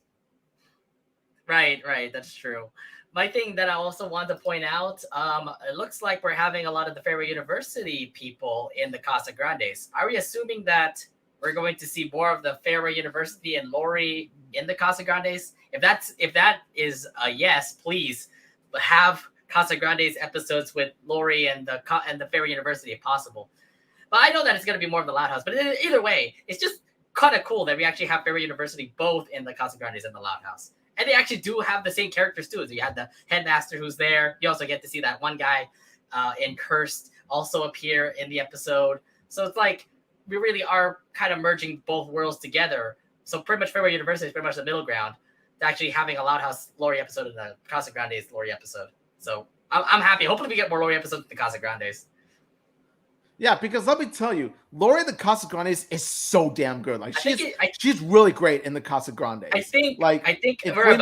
Right, that's true. My thing that I also want to point out, it looks like we're having a lot of the Fairy University people in the Casagrandes. Are we assuming that we're going to see more of the Fairy University and Lori in the Casagrandes? If that is a yes, please have Casagrandes episodes with Lori and the Fairy University if possible. But I know that it's going to be more of the Loud House. But either way, it's just kind of cool that we actually have Fairy University both in the Casagrandes and the Loud House. And they actually do have the same characters too. So you had the headmaster who's there. You also get to see that one guy in Cursed also appear in the episode. So it's like we really are kind of merging both worlds together. So pretty much Fairy University is pretty much the middle ground to actually having a Loud House Lori episode and the Casagrandes Lori episode. So I'm happy. Hopefully we get more Lori episodes with the Casagrandes. Yeah, because let me tell you, Lori the Casagrandes is so damn good. Like she's really great in the Casagrandes. I think we're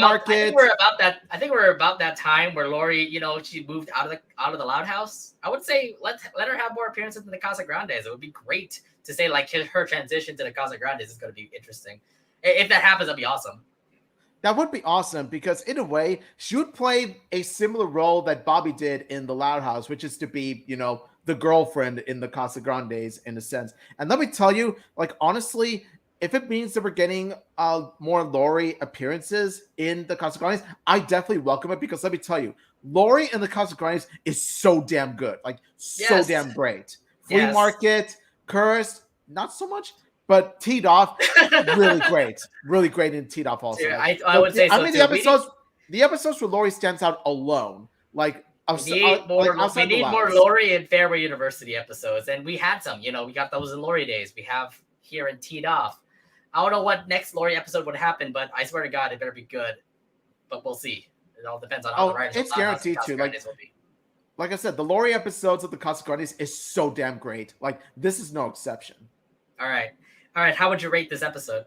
about that time where Lori, she moved out of the Loud House. I would say let her have more appearances in the Casagrandes. It would be great to say like her transition to the Casagrandes is going to be interesting. If that happens, that'd be awesome. That would be awesome because in a way, she would play a similar role that Bobby did in the Loud House, which is to be, the girlfriend in the Casagrandes in a sense. And let me tell you, like, honestly, if it means that we're getting more Lori appearances in the Casagrandes, I definitely welcome it because let me tell you, Lori in the Casagrandes is so damn good. Like, so damn great. Flea Market, Cursed, not so much, but Teed Off, really great. Really great in Teed Off also. Yeah, I would say so. I mean, the episodes where Lori stands out alone, like, we need more Lori and Fairy University episodes, and we had some. We got those in Lori days. We have here in Teed Off. I don't know what next Lori episode would happen, but I swear to God, it better be good. But we'll see. It all depends on how the writers. It's guaranteed to. Like I said, the Lori episodes of the Casagrandes is so damn great. Like this is no exception. All right. How would you rate this episode?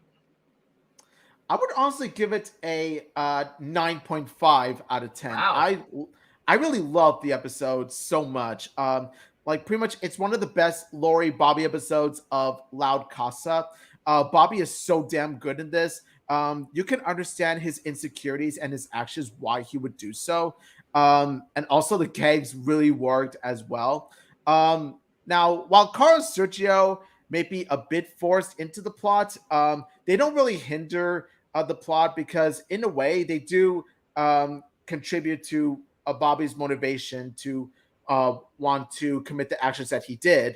I would honestly give it a 9.5 out of 10. Wow. I really love the episode so much. Like pretty much it's one of the best Lori Bobby episodes of Loud Casa. Bobby is so damn good in this. You can understand his insecurities and his actions, why he would do so. And also the gags really worked as well. Now, while Carl and Sergio may be a bit forced into the plot, they don't really hinder the plot because in a way they do contribute to Bobby's motivation to want to commit the actions that he did.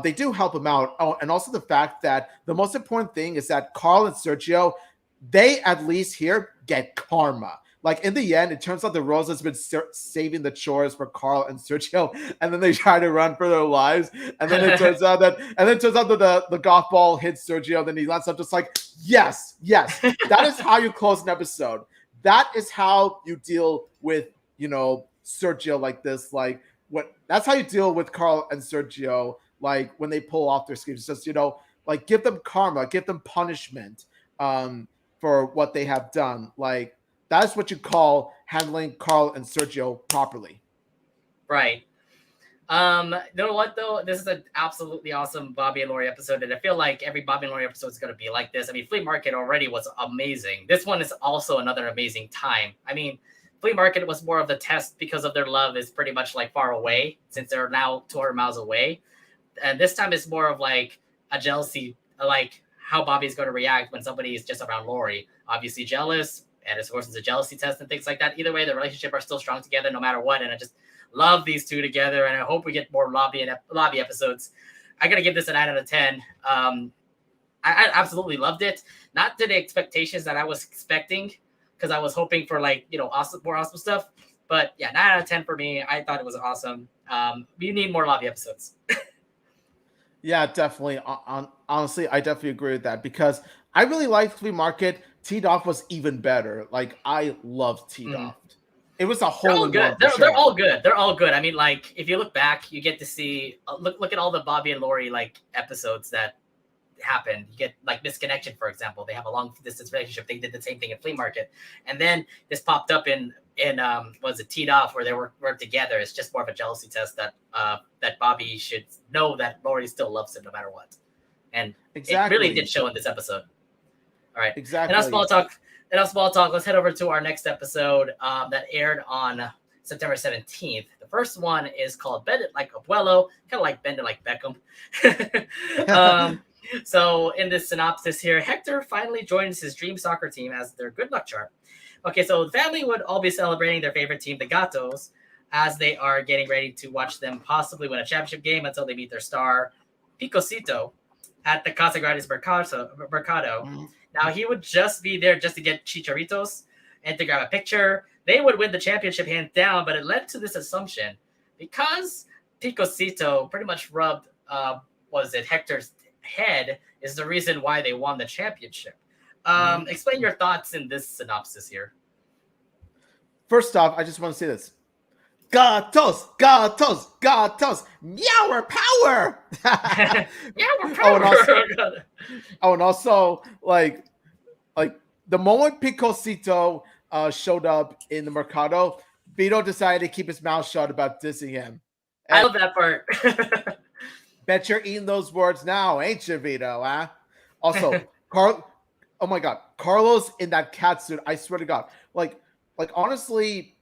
they do help him out. Oh, and also the fact that the most important thing is that Carl and Sergio, they at least here get karma. Like in the end, it turns out the Rosa's been saving the chores for Carl and Sergio, and then they try to run for their lives, and then it turns out that, the golf ball hits Sergio, then he lands up just like, yes, that is how you close an episode. That is how you deal with Sergio like this. Like that's how you deal with Carl and Sergio. Like when they pull off their schemes, it's just like give them karma, give them punishment for what they have done. Like that's what you call handling Carl and Sergio properly. Right. You know what though? This is an absolutely awesome Bobby and Lori episode, and I feel like every Bobby and Lori episode is going to be like this. I mean, Flea Market already was amazing. This one is also another amazing time. I mean, Flea Market was more of the test because of their love is pretty much like far away since they're now 200 miles away, and this time is more of like a jealousy, like how Bobby's going to react when somebody is just around Lori. Obviously jealous, and of course it's a jealousy test and things like that. Either way, the relationship are still strong together no matter what, and I just love these two together, and I hope we get more lobby episodes. I gotta give this a 9 out of 10. I absolutely loved it. Not to the expectations that I was expecting, because I was hoping for more awesome stuff. But yeah, 9 out of 10 for me. I thought it was awesome. We need more lobby episodes. Yeah, definitely. Honestly, I definitely agree with that because I really liked Flea Market. Teed Off was even better. Like I loved Teed Off. It was a whole good. They're all good. They're all good. I mean, like if you look back, you get to see look at all the Bobby and Lori like episodes that happened. You get like Misconnection, for example. They have a long distance relationship. They did the same thing in Flea Market, and then this popped up in was it Teed Off where they were together. It's just more of a jealousy test that that Bobby should know that Lori still loves him no matter what, and exactly. It really did show in this episode. All right, exactly. Enough small talk. Let's head over to our next episode that aired on September 17th. The first one is called Bend It Like Abuelo, kind of like Bend It Like Beckham. So in this synopsis here, Hector finally joins his dream soccer team as their good luck charm. Okay, so the family would all be celebrating their favorite team, the Gatos, as they are getting ready to watch them possibly win a championship game until they meet their star, Picosito, at the Casagrandes Mercado. Now, he would just be there just to get chicharitos and to grab a picture. They would win the championship hands down, but it led to this assumption. Because Picosito pretty much rubbed, Hector's head is the reason why they won the championship. Explain your thoughts in this synopsis here. First off, I just want to say this. Gatos, meower power. Meower power. And also, like the moment Picosito showed up in the Mercado, Vito decided to keep his mouth shut about dissing him. And I love that part. Bet you're eating those words now, ain't you, Vito? Huh? Also, oh my God, Carlos in that cat suit. I swear to God, like honestly.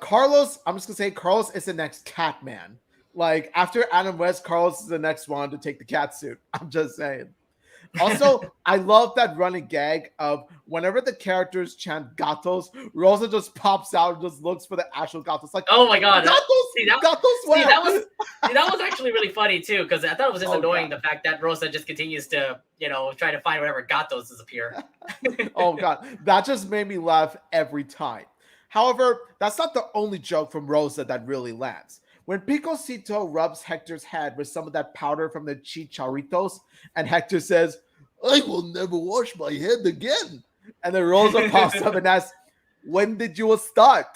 Carlos, I'm just gonna say Carlos is the next Catman. Like after Adam West, Carlos is the next one to take the cat suit. I'm just saying. Also, I love that running gag of whenever the characters chant Gatos, Rosa just pops out and just looks for the actual Gatos. Like, oh my God, Gatos, that was actually really funny too, because I thought it was just annoying the fact that Rosa just continues to, try to find whatever Gatos appear. Oh God, that just made me laugh every time. However, that's not the only joke from Rosa that really lands. When Picosito rubs Hector's head with some of that powder from the chicharitos, and Hector says, "I will never wash my head again." And then Rosa pops up and asks, "When did you start?"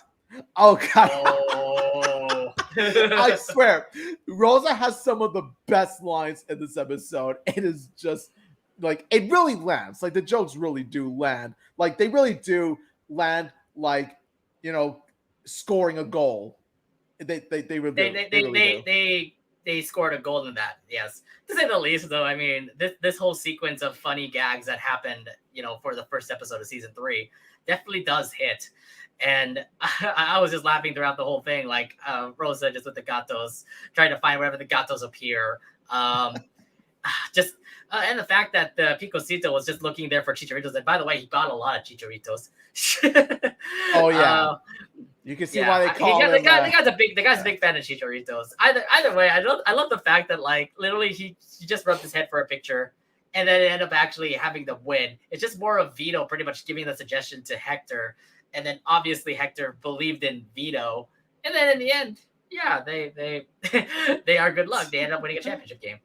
Oh, God. Oh. I swear, Rosa has some of the best lines in this episode. It is just, like, it really lands. Like, the jokes really do land. Like, they really do land, like, scoring a goal. They scored a goal in that. Yes, to say the least. Though, I mean, this whole sequence of funny gags that happened, for the first episode of season 3, definitely does hit. And I was just laughing throughout the whole thing, like Rosa just with the Gatos, trying to find wherever the Gatos appear. And the fact that the Picosito was just looking there for chicharitos. And by the way, he got a lot of chicharitos. Oh yeah. You can see why they Yeah, call him. the guy's a big fan of Chicharito's. Either way, I love the fact that like literally he just rubbed his head for a picture, and then it ended up actually having the win. It's just more of Vito pretty much giving the suggestion to Hector, and then obviously Hector believed in Vito, and then in the end, yeah, they they are good luck. They end up winning a championship game.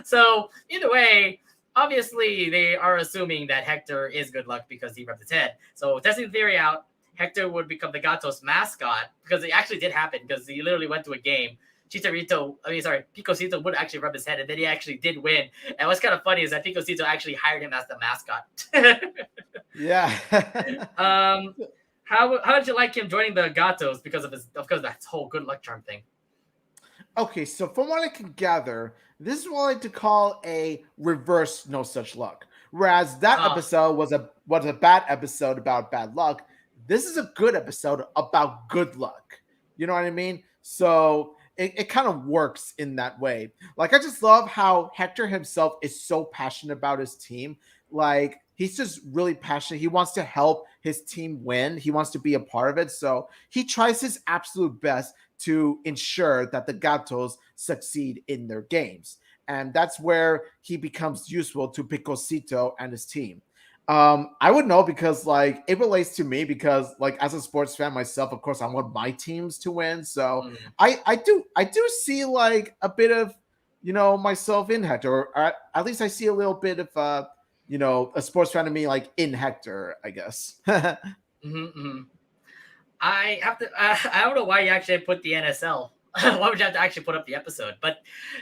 So either way, obviously they are assuming that Hector is good luck because he rubbed his head. So testing the theory out, Hector would become the Gatos mascot because it actually did happen because he literally went to a game. Picosito would actually rub his head, and then he actually did win. And what's kind of funny is that Picosito actually hired him as the mascot. Yeah. How did you like him joining the Gatos because of that whole good luck charm thing? Okay, so from what I can gather, this is what I like to call a reverse no such luck. Whereas that episode was a bad episode about bad luck, this is a good episode about good luck. You know what I mean? So it kind of works in that way. Like, I just love how Hector himself is so passionate about his team. Like, he's just really passionate. He wants to help his team win. He wants to be a part of it. So he tries his absolute best to ensure that the Gatos succeed in their games. And that's where he becomes useful to Picosito and his team. I would know because like it relates to me because like as a sports fan myself, of course, I want my teams to win. So I do see like a bit of myself in Hector, or at least I see a little bit of a sports fan of me like in Hector, I guess. I have to. I don't know why you actually put the NSL. Why would you have to actually put up the episode? But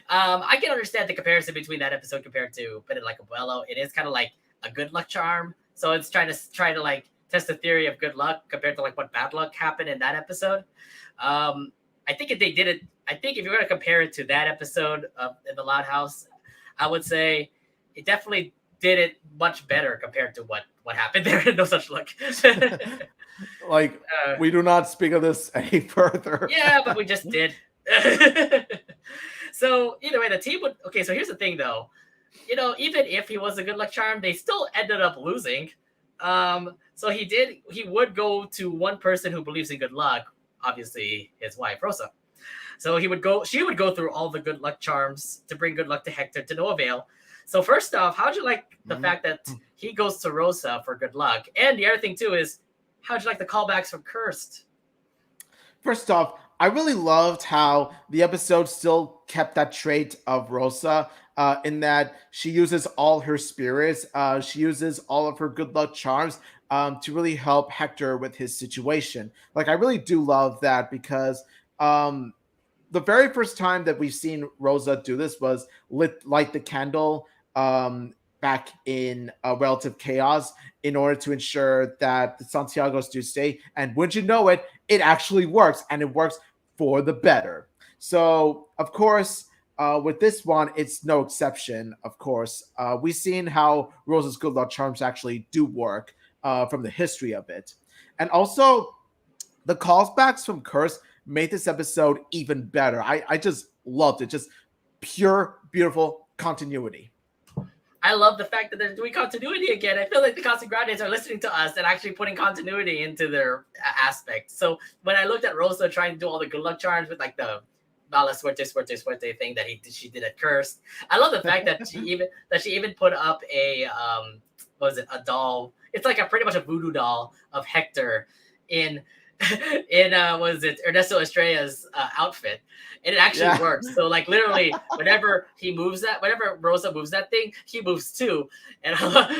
I can understand the comparison between that episode compared to But Like Abuelo. It is kind of like a good luck charm. So it's trying to like test the theory of good luck compared to like what bad luck happened in that episode. I think if they did it, I think if you're going to compare it to that episode of in the Loud House, I would say it definitely did it much better compared to what happened there. No such luck. Like, we do not speak of this any further. Yeah, but we just did. So either way, the team would. Okay, so here's the thing, though. Even if he was a good luck charm, they still ended up losing. So he would go to one person who believes in good luck, obviously his wife, Rosa. So she would go through all the good luck charms to bring good luck to Hector to no avail. So first off, how'd you like the fact that he goes to Rosa for good luck? And the other thing too is, how'd you like the callbacks from Cursed? First off, I really loved how the episode still kept that trait of Rosa, in that she uses all her spirits, she uses all of her good luck charms to really help Hector with his situation. Like, I really do love that because the very first time that we've seen Rosa do this was light the candle back in Relative Chaos in order to ensure that the Santiago's do stay. And wouldn't you know it, it actually works, and it works for the better. So, of course, with this one, it's no exception, of course. We've seen how Rosa's good luck charms actually do work from the history of it. And also, the callbacks from Curse made this episode even better. I just loved it. Just pure, beautiful continuity. I love the fact that they're doing continuity again. I feel like the Casagrandes are listening to us and actually putting continuity into their aspect. So when I looked at Rosa trying to do all the good luck charms with like the Mala Suerte thing that she did at Cursed, I love the fact that she even put up a a doll. It's like pretty much a voodoo doll of Hector in Ernesto Estrella's outfit, and it actually works. So like literally, whenever Rosa moves that thing, he moves too. And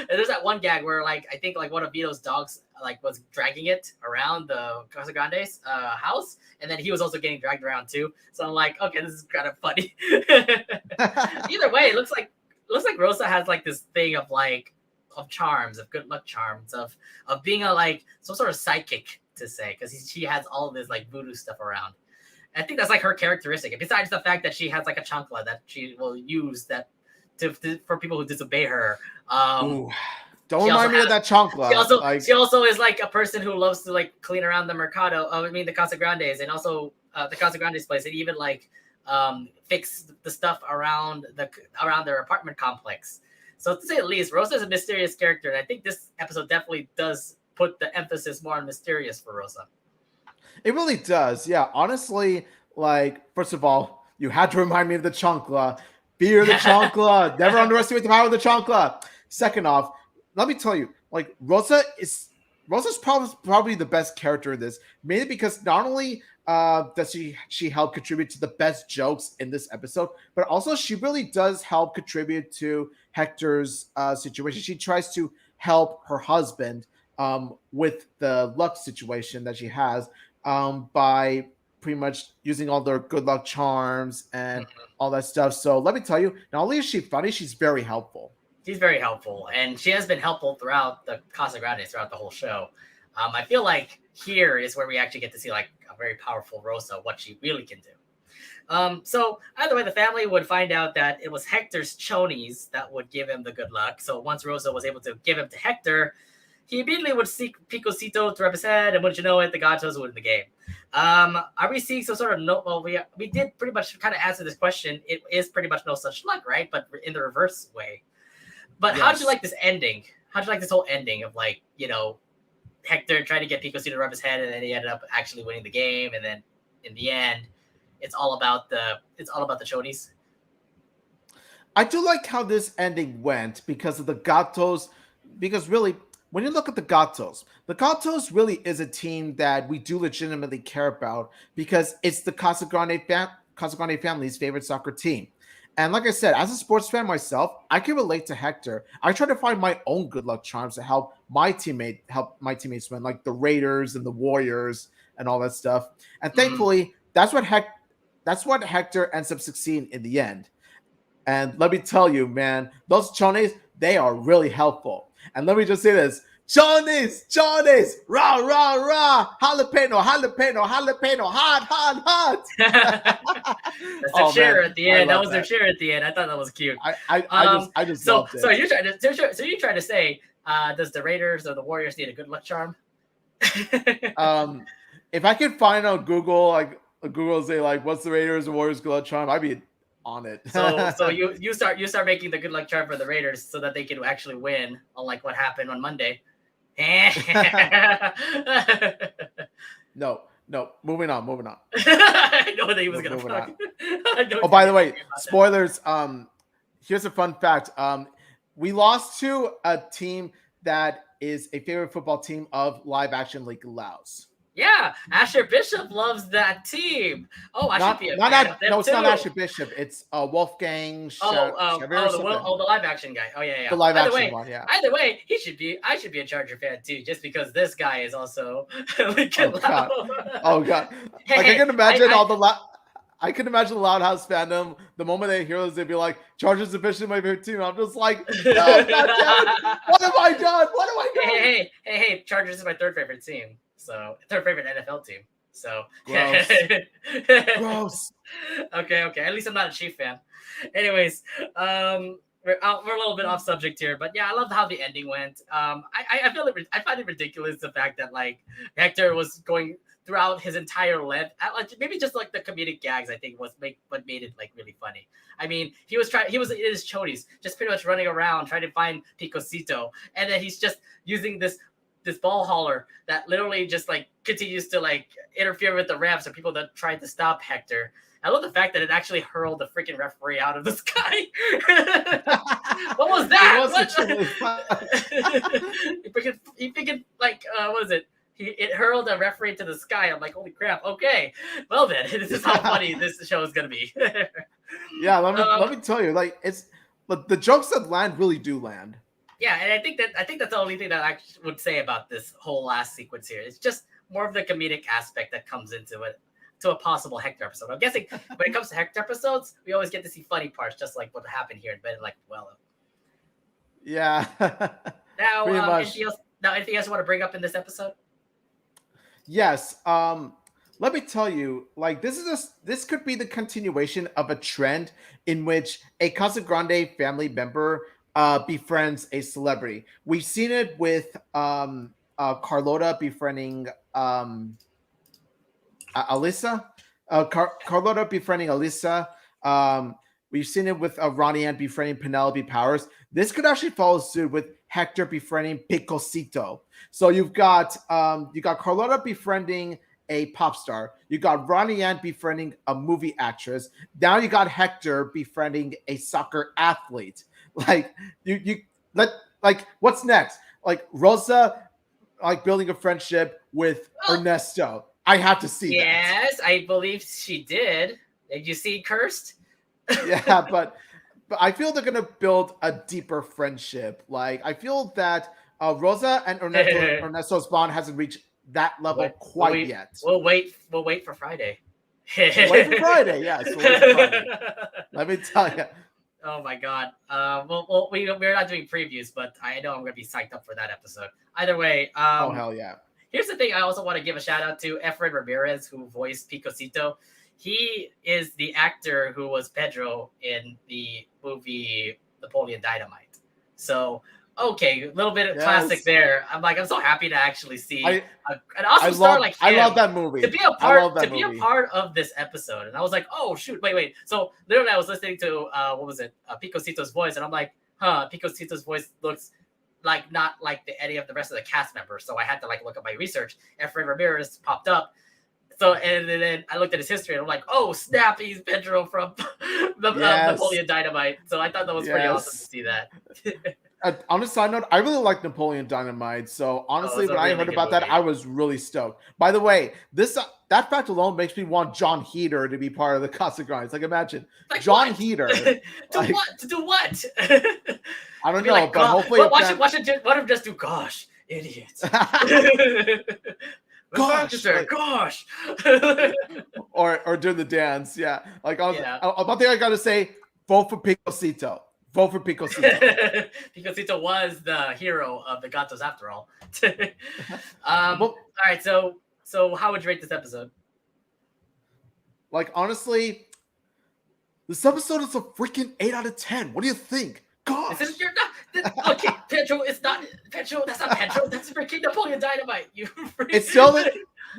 there's that one gag where like I think like one of Vito's dogs like was dragging it around the Casagrandes house, and then he was also getting dragged around too. So I'm like, okay, this is kind of funny. Either way, it looks like Rosa has like this thing of like of charms, of good luck charms, of being a like some sort of psychic, to say, because she has all of this like voodoo stuff around. I think that's like her characteristic. And besides the fact that she has like a chancla that she will use that for people who disobey her. Don't remind me of that chancla. She also is like a person who loves to like clean around the mercado. The Casagrandes, and also the Casagrandes place, and even like fix the stuff around their apartment complex. So to say the least, Rosa is a mysterious character, and I think this episode definitely does put the emphasis more on mysterious for Rosa. It really does. Yeah, honestly, like first of all, you had to remind me of the chancla. Fear the chancla. Never underestimate the power of the chancla. Second off, let me tell you, like Rosa's probably the best character in this, mainly because not only does she help contribute to the best jokes in this episode, but also she really does help contribute to Hector's situation. She tries to help her husband with the luck situation that she has by pretty much using all their good luck charms and all that stuff. So let me tell you, not only is she funny, she's very helpful. She's very helpful, and she has been helpful throughout the Casagrandes, throughout the whole show. I feel like here is where we actually get to see like a very powerful Rosa, what she really can do. So either way, the family would find out that it was Hector's chonies that would give him the good luck. So once Rosa was able to give him to Hector, he immediately would seek Picosito to rub his head, and wouldn't you know it, the Gatos would win the game. Are we seeing some sort of no? Well, we did pretty much kind of answer this question. It is pretty much no such luck, right? But in the reverse way. But yes. How did you like this ending? How did you like this whole ending of like, you know, Hector trying to get Picosito to rub his head, and then he ended up actually winning the game, and then in the end, it's all about the chonies. I do like how this ending went because of the Gatos. Because really, when you look at the Gatos really is a team that we do legitimately care about because it's the Casagrande family's favorite soccer team. And like I said, as a sports fan myself, I can relate to Hector. I try to find my own good luck charms to help my teammates win, like the Raiders and the Warriors and all that stuff. And thankfully, that's what Hector ends up succeeding in the end. And let me tell you, man, those chones, they are really helpful. And let me just say this. Chones, rah, rah, rah, jalapeno, hot. That's their cheer at the end. That was their cheer at the end. I thought that was cute. I just loved it. So you're trying to say, does the Raiders or the Warriors need a good luck charm? If I could find on Google, like Google say like, what's the Raiders or Warriors good luck charm? I'd be on it. so you start making the good luck charm for the Raiders so that they can actually win, unlike what happened on Monday. No, moving on. I know that he was going to. Oh, by the way, spoilers. Here's a fun fact. We lost to a team that is a favorite football team of live action Like Laos. Yeah, Asher Bishop loves that team. Oh, should be a fan of them no, it's too. not Asher Bishop. It's Wolfgang. The live action guy. Oh yeah. The live action one. Yeah. Either way, I should be a Charger fan too, just because this guy is also. Oh god! Like I can imagine I can imagine the Loud House fandom. The moment they hear this, they'd be like, "Chargers officially my favorite team." I'm just like, "No, God, what have I done? Hey! Chargers is my third favorite team. So third favorite NFL team. So gross. Okay. At least I'm not a Chief fan. Anyways, we're a little bit off subject here, but yeah, I love how the ending went. I find it ridiculous the fact that like Hector was going throughout his entire length. Maybe just like the comedic gags, I think what made it like really funny. I mean, he was in his chonies, just pretty much running around trying to find Picosito, and then he's just using this ball hauler that literally just like continues to like interfere with the refs or people that tried to stop Hector. I love the fact that it actually hurled the freaking referee out of the sky. What was that? He freaking like what is it? It hurled a referee to the sky. I'm like, holy crap. Okay, well then, this is how funny this show is gonna be. Yeah, let me tell you, like the jokes that land really do land. Yeah, and I think that's the only thing that I would say about this whole last sequence here. It's just more of the comedic aspect that comes into it, to a possible Hector episode. I'm guessing when it comes to Hector episodes, we always get to see funny parts, just like what happened here in Like Abuelo. Yeah. Now, anything else you want to bring up in this episode? Yes. Let me tell you, like this could be the continuation of a trend in which a Casagrande family member befriends a celebrity. We've seen it with Carlota befriending Alyssa. Carlota befriending Alyssa. We've seen it with Ronnie Ann befriending Penelope Powers. This could actually follow suit with Hector befriending Picosito. So you got Carlota befriending a pop star. You got Ronnie Ann befriending a movie actress. Now you got Hector befriending a soccer athlete. Like you let like what's next? Like Rosa like building a friendship with Ernesto. I have to see that. Yes, I believe she did. Did you see Cursed? Yeah, but I feel they're gonna build a deeper friendship. Like I feel that Rosa and Ernesto's bond hasn't reached that level quite yet. We'll wait for Friday. Wait for Friday, yes. We'll wait for Friday. Let me tell you. Oh my god. Well, we're not doing previews, but I know I'm gonna be psyched up for that episode. Either way, oh hell yeah. Here's the thing I also want to give a shout out to Efren Ramirez, who voiced Picosito. He is the actor who was Pedro in the movie Napoleon Dynamite. So, okay, a little bit of classic there. I'm so happy to actually see an awesome star like him. I love that movie. To be a part of this episode. And I was like, oh, shoot, wait. So, literally, I was listening to, Picosito's voice, and I'm like, Picosito's voice looks like not like any of the rest of the cast members. So I had to look at my research. Efren Ramirez popped up. So and then I looked at his history and I'm like, oh snap, he's Pedro from Napoleon Dynamite. So I thought that was pretty awesome to see that. On a side note, I really like Napoleon Dynamite. So honestly, when I heard about that, I was really stoked. By the way, that fact alone makes me want John Heder to be part of the Casagrandes. Like imagine John Heder. To do what? I don't know, but hopefully watch him just do gosh, idiots. Gosh. or do the dance, yeah. One thing I gotta say, vote for Picosito. Vote for Picosito. Picosito was the hero of the Gatos after all. All right, so how would you rate this episode? Like honestly, this episode is a freaking 8 out of 10. What do you think? Gosh. Okay, Pedro, it's not Pedro. That's not Pedro. That's freaking Napoleon Dynamite. It's still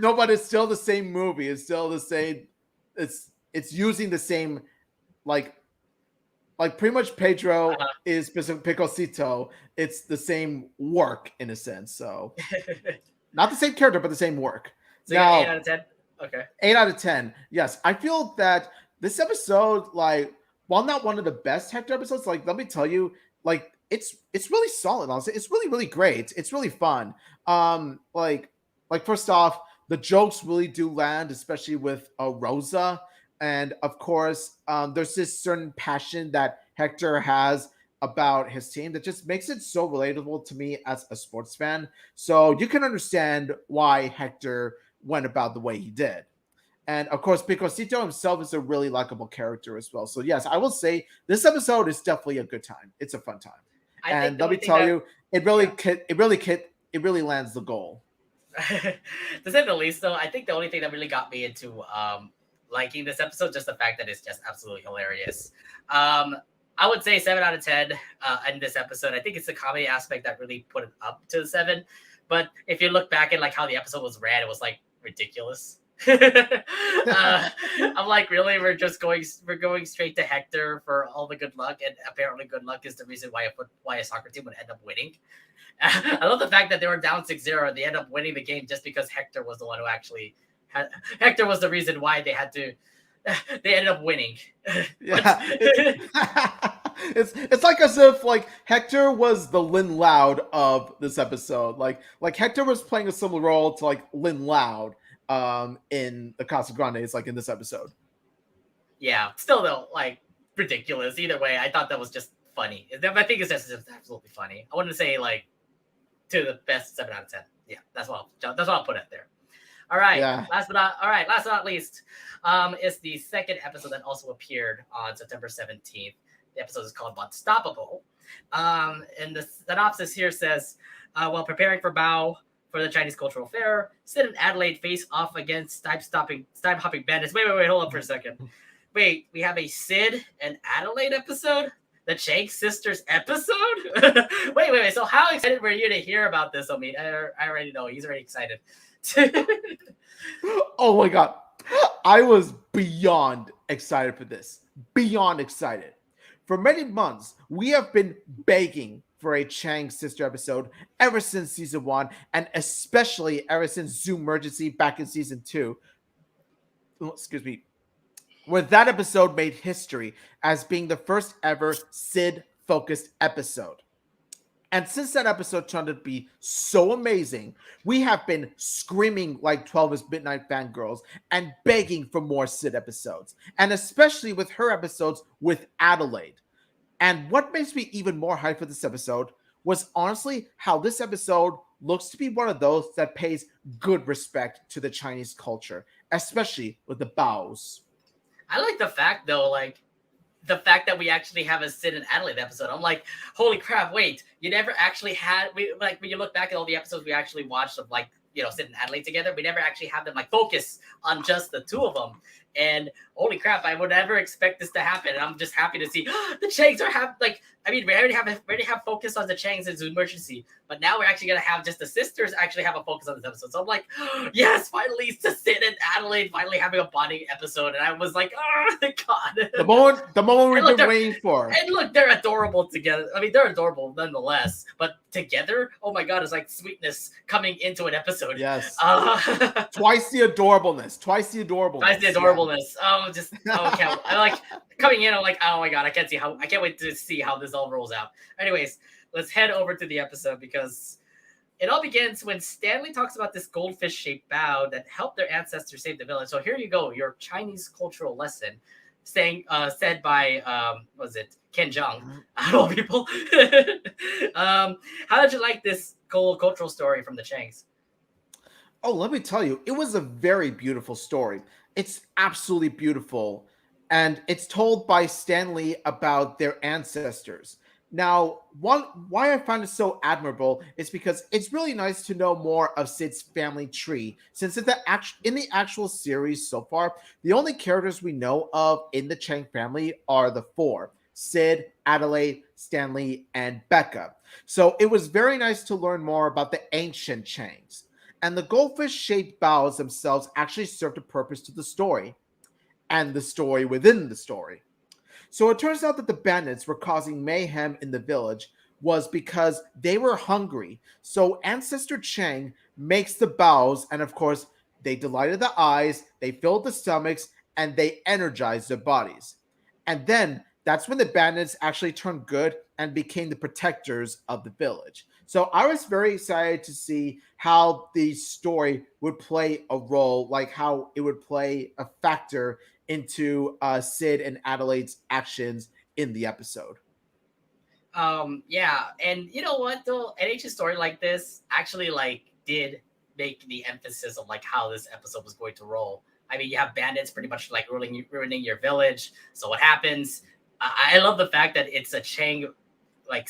but it's still the same movie. It's still the same. It's using the same, like pretty much Pedro is Picosito. It's the same work in a sense. So not the same character, but the same work. So now, 8 out of 10. Okay. 8 out of 10. Yes, I feel that this episode, while not one of the best Hector episodes, let me tell you, it's really solid. Honestly, it's really, really great. It's really fun. First off, the jokes really do land, especially with Rosa, and of course, there's this certain passion that Hector has about his team that just makes it so relatable to me as a sports fan. So you can understand why Hector went about the way he did. And of course, Picosito himself is a really likable character as well. So yes, I will say this episode is definitely a good time. It's a fun time. And let me tell you, it really lands the goal. To say the least, though, I think the only thing that really got me into liking this episode, just the fact that it's just absolutely hilarious. I would say 7 out of 10 in this episode. I think it's the comedy aspect that really put it up to 7. But if you look back at how the episode was ran, it was ridiculous. I'm really, we're going straight to Hector for all the good luck, and apparently good luck is the reason why a soccer team would end up winning. I love the fact that they were down 6-0 and they end up winning the game just because Hector was the one who actually Hector was the reason why they ended up winning. Yeah. It's as if Hector was the Lin Loud of this episode. Like Hector was playing a similar role to Lin Loud in the Casagrandes, in this episode. Yeah, still though, ridiculous. Either way, I thought that was just funny. I think it's just absolutely funny. I wouldn't say to the best 7 out of 10. Yeah, that's what I'll put it there. All right. Yeah. Last but not least, is the second episode that also appeared on September 17th. The episode is called Bunstoppable. And the synopsis here says, while preparing for Bao for the Chinese Cultural Fair, Sid and Adelaide face off against time-hopping bandits. Wait, hold up for a second. Wait, we have a Sid and Adelaide episode? The Shanks Sisters episode? Wait. So how excited were you to hear about this, Omid? I already know. He's already excited. Oh my God. I was beyond excited for this. Beyond excited. For many months, we have been begging for a Chang sister episode ever since season 1, and especially ever since Zoomergency back in season 2. Excuse me. Where that episode made history as being the first ever Sid focused episode. And since that episode turned out to be so amazing, we have been screaming like 12 is Midnight fangirls and begging for more Sid episodes, and especially with her episodes with Adelaide. And what makes me even more hyped for this episode was honestly how this episode looks to be one of those that pays good respect to the Chinese culture, especially with the bows. I like the fact though, like the fact that we actually have a Sid and Adelaide episode. I'm like, holy crap! Wait, you never actually had like when you look back at all the episodes we actually watched of like Sid and Adelaide together. We never actually have them like focus on just the two of them. And holy crap, I would never expect this to happen. And I'm just happy to see the Changs are we already have focus on the Changs in Emergency, but now we're actually gonna have just the sisters actually have a focus on this episode. So I'm like, yes, finally it's the Sid and Adelaide finally having a bonding episode. And I was like, oh my god. The moment we've been waiting for. And look, they're adorable together. I mean, they're adorable nonetheless, but together, oh my god, it's like sweetness coming into an episode. Yes. Twice the adorableness. Twice the adorableness. Yeah. I like coming in. I'm like, oh my god, I can't wait to see how this all rolls out. Anyways, let's head over to the episode because it all begins when Stanley talks about this goldfish-shaped bow that helped their ancestors save the village. So here you go, your Chinese cultural lesson, said by was it Ken Jeong? I don't know, people. How did you like this cool cultural story from the Changs? Oh, let me tell you, it was a very beautiful story. It's absolutely beautiful. And it's told by Stanley about their ancestors. Now, why I find it so admirable is because it's really nice to know more of Sid's family tree. Since in the actual series so far, the only characters we know of in the Chang family are the 4: Sid, Adelaide, Stanley, and Becca. So it was very nice to learn more about the ancient Changs. And the goldfish-shaped bows themselves actually served a purpose to the story, and the story within the story. So it turns out that the bandits were causing mayhem in the village was because they were hungry. So Ancestor Chang makes the bows, and of course, they delighted the eyes, they filled the stomachs, and they energized their bodies. And then that's when the bandits actually turned good and became the protectors of the village. So I was very excited to see how the story would play a role, like how it would play a factor into Sid and Adelaide's actions in the episode. Yeah, and you know what though, an ancient story like this actually like did make the emphasis of like how this episode was going to roll. I mean, you have bandits pretty much like ruining your village. So what happens? I love the fact that it's a Chang. Like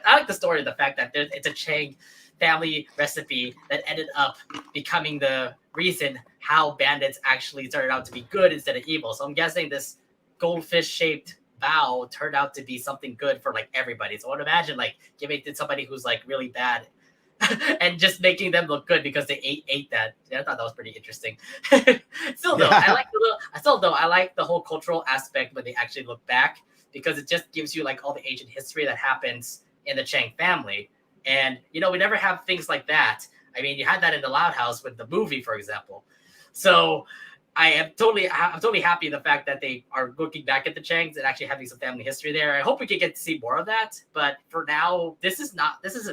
I like the story of the fact that it's a Chang family recipe that ended up becoming the reason how bandits actually turned out to be good instead of evil. So I'm guessing this goldfish-shaped bow turned out to be something good for like everybody. So I would imagine like giving it to somebody who's like really bad and just making them look good because they ate that. Yeah, I thought that was pretty interesting. Still though, Yeah. I like the whole cultural aspect when they actually look back, because it just gives you like all the ancient history that happens in the Chang family. And we never have things like that. I mean, you had that in the Loud House with the movie, for example. So I'm totally happy the fact that they are looking back at the Changs and actually having some family history there. I hope we can get to see more of that. But for now, this isn't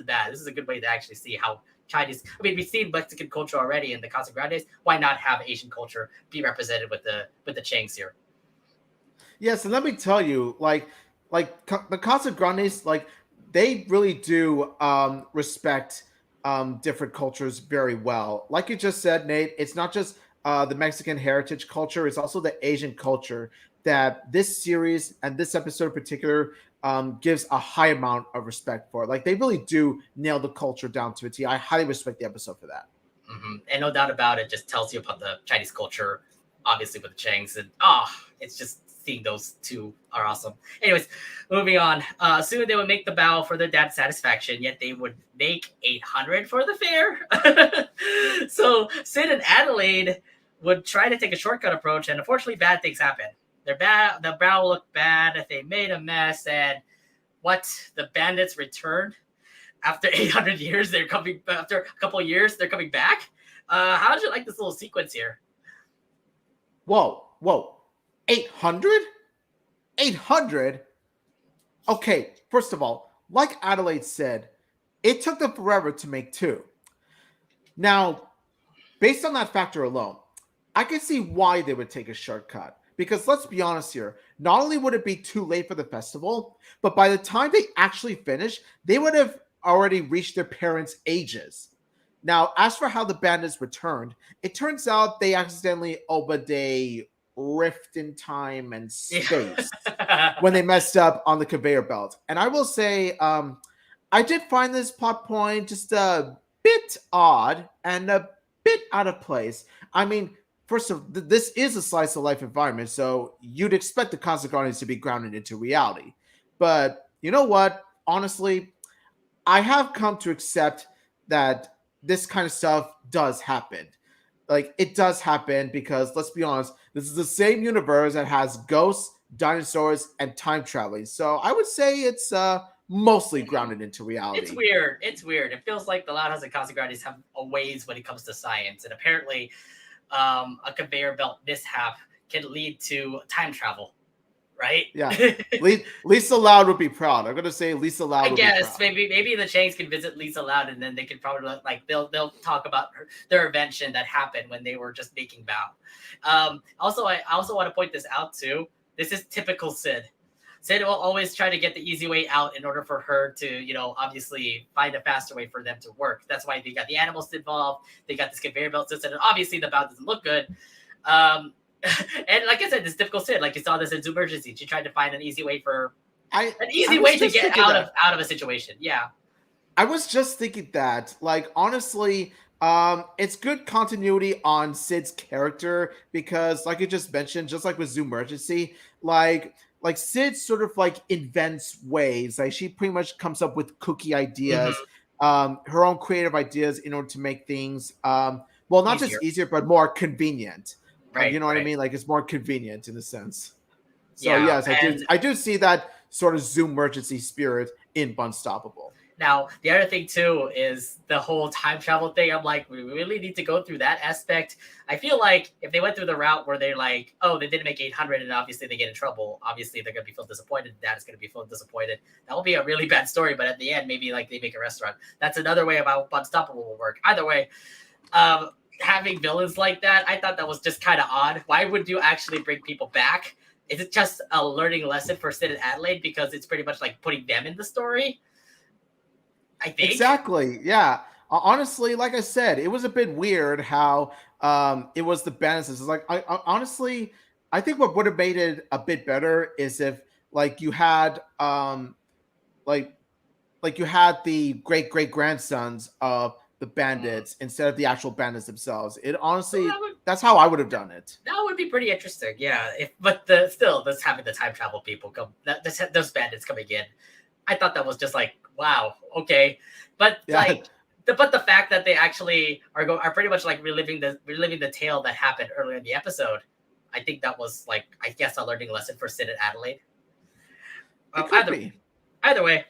bad. This is a good way to actually see how Chinese. I mean, we've seen Mexican culture already in the Casagrandes. Why not have Asian culture be represented with the Changs here? Yes, and let me tell you, the Casagrandes, like they really do respect different cultures very well. Like you just said, Nate, it's not just the Mexican heritage culture; it's also the Asian culture that this series and this episode in particular gives a high amount of respect for. Like they really do nail the culture down to a T. I highly respect the episode for that. Mm-hmm. And no doubt about it, just tells you about the Chinese culture, obviously with the Changs, and it's just seeing those two are awesome. Anyways, moving on. Soon they would make the bow for their dad's satisfaction, yet they would make 800 for the fare. So Sid and Adelaide would try to take a shortcut approach, and unfortunately, bad things happen. The bow looked bad. They made a mess, and what, the bandits returned after 800 years. They're coming after a couple of years. They're coming back. How did you like this little sequence here? Whoa. 800? 800? Okay, first of all, like Adelaide said, it took them forever to make two. Now, based on that factor alone, I can see why they would take a shortcut. Because let's be honest here, not only would it be too late for the festival, but by the time they actually finish, they would have already reached their parents' ages. Now, as for how the bandits returned, it turns out they accidentally opened a rift in time and space when they messed up on the conveyor belt. And I will say, I did find this plot point just a bit odd and a bit out of place. I mean, first of this is a slice of life environment, so you'd expect the Casagrandes to be grounded into reality. But you know what? Honestly, I have come to accept that this kind of stuff does happen. Like, it does happen because, let's be honest, this is the same universe that has ghosts, dinosaurs, and time traveling. So I would say it's mostly grounded into reality. It's weird. It's weird. It feels like the Loud House and Casagrandes have a ways when it comes to science, and apparently a conveyor belt mishap can lead to time travel, right? Yeah. Lisa Loud would be proud. I'm gonna say Lisa Loud. I guess maybe the Changs can visit Lisa Loud, and then they could probably like they'll talk about their invention that happened when they were just making Bao. Also, I also want to point this out too. This is typical Sid. Sid will always try to get the easy way out in order for her to, obviously find a faster way for them to work. That's why they got the animals involved. They got this conveyor belt system, and obviously the Bao doesn't look good. And like I said, this typical Sid, like you saw this in Zoomergency. She tried to find an easy way to get out of a situation. Yeah. I was just thinking that, like, honestly, it's good continuity on Sid's character because, like you just mentioned, just like with Zoomergency, like Sid sort of like invents ways. Like, she pretty much comes up with kooky ideas, her own creative ideas in order to make things, not just easier, but more convenient. Right. You know what I mean? Like, it's more convenient in a sense. So yes, I do see that sort of Zoomergency spirit in Bunstoppable. Now, the other thing too is the whole time travel thing. I'm like, we really need to go through that aspect. I feel like if they went through the route where they're like, oh, they didn't make 800 and obviously they get in trouble, obviously they're going to be feel disappointed. Dad is going to be feeling disappointed. That will be a really bad story. But at the end, maybe like they make a restaurant. That's another way about Bunstoppable will work. Either way, having villains like that, I thought that was just kind of odd. Why would you actually bring people back? Is it just a learning lesson for Sid and Adelaide because it's pretty much like putting them in the story? I think. Exactly. Yeah. Honestly, like I said, it was a bit weird how it was the bandits. It's like I honestly, I think what would have made it a bit better is if like you had like you had the great grandsons of the bandits instead of the actual bandits themselves. It honestly, that's how I would have done it. That would be pretty interesting. Yeah. Still, this having the time travel people come, those bandits coming in. I thought that was just like, wow, okay, but the fact that they actually are pretty much like reliving the tale that happened earlier in the episode, I think that was like, I guess, a learning lesson for Sid and Adelaide. Either way,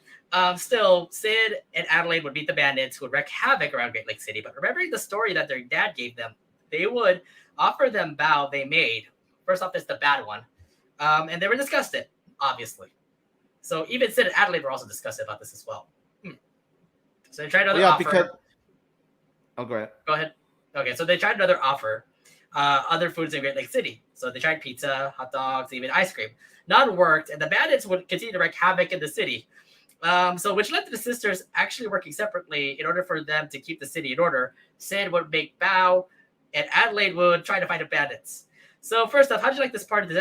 still Sid and Adelaide would beat the bandits who would wreak havoc around Great Lake City. But remembering the story that their dad gave them, they would offer them Bao they made. First off, it's the bad one, and they were disgusted, obviously. So even Sid and Adelaide were also disgusted about this as well. So they tried another offer. Go ahead. Go ahead. Okay, so they tried another offer, other foods in Great Lake City. So they tried pizza, hot dogs, even ice cream. None worked, and the bandits would continue to wreak havoc in the city. So which led to the sisters actually working separately in order for them to keep the city in order. Sid would make Bao, and Adelaide would try to fight the bandits. So first off, how'd you like this part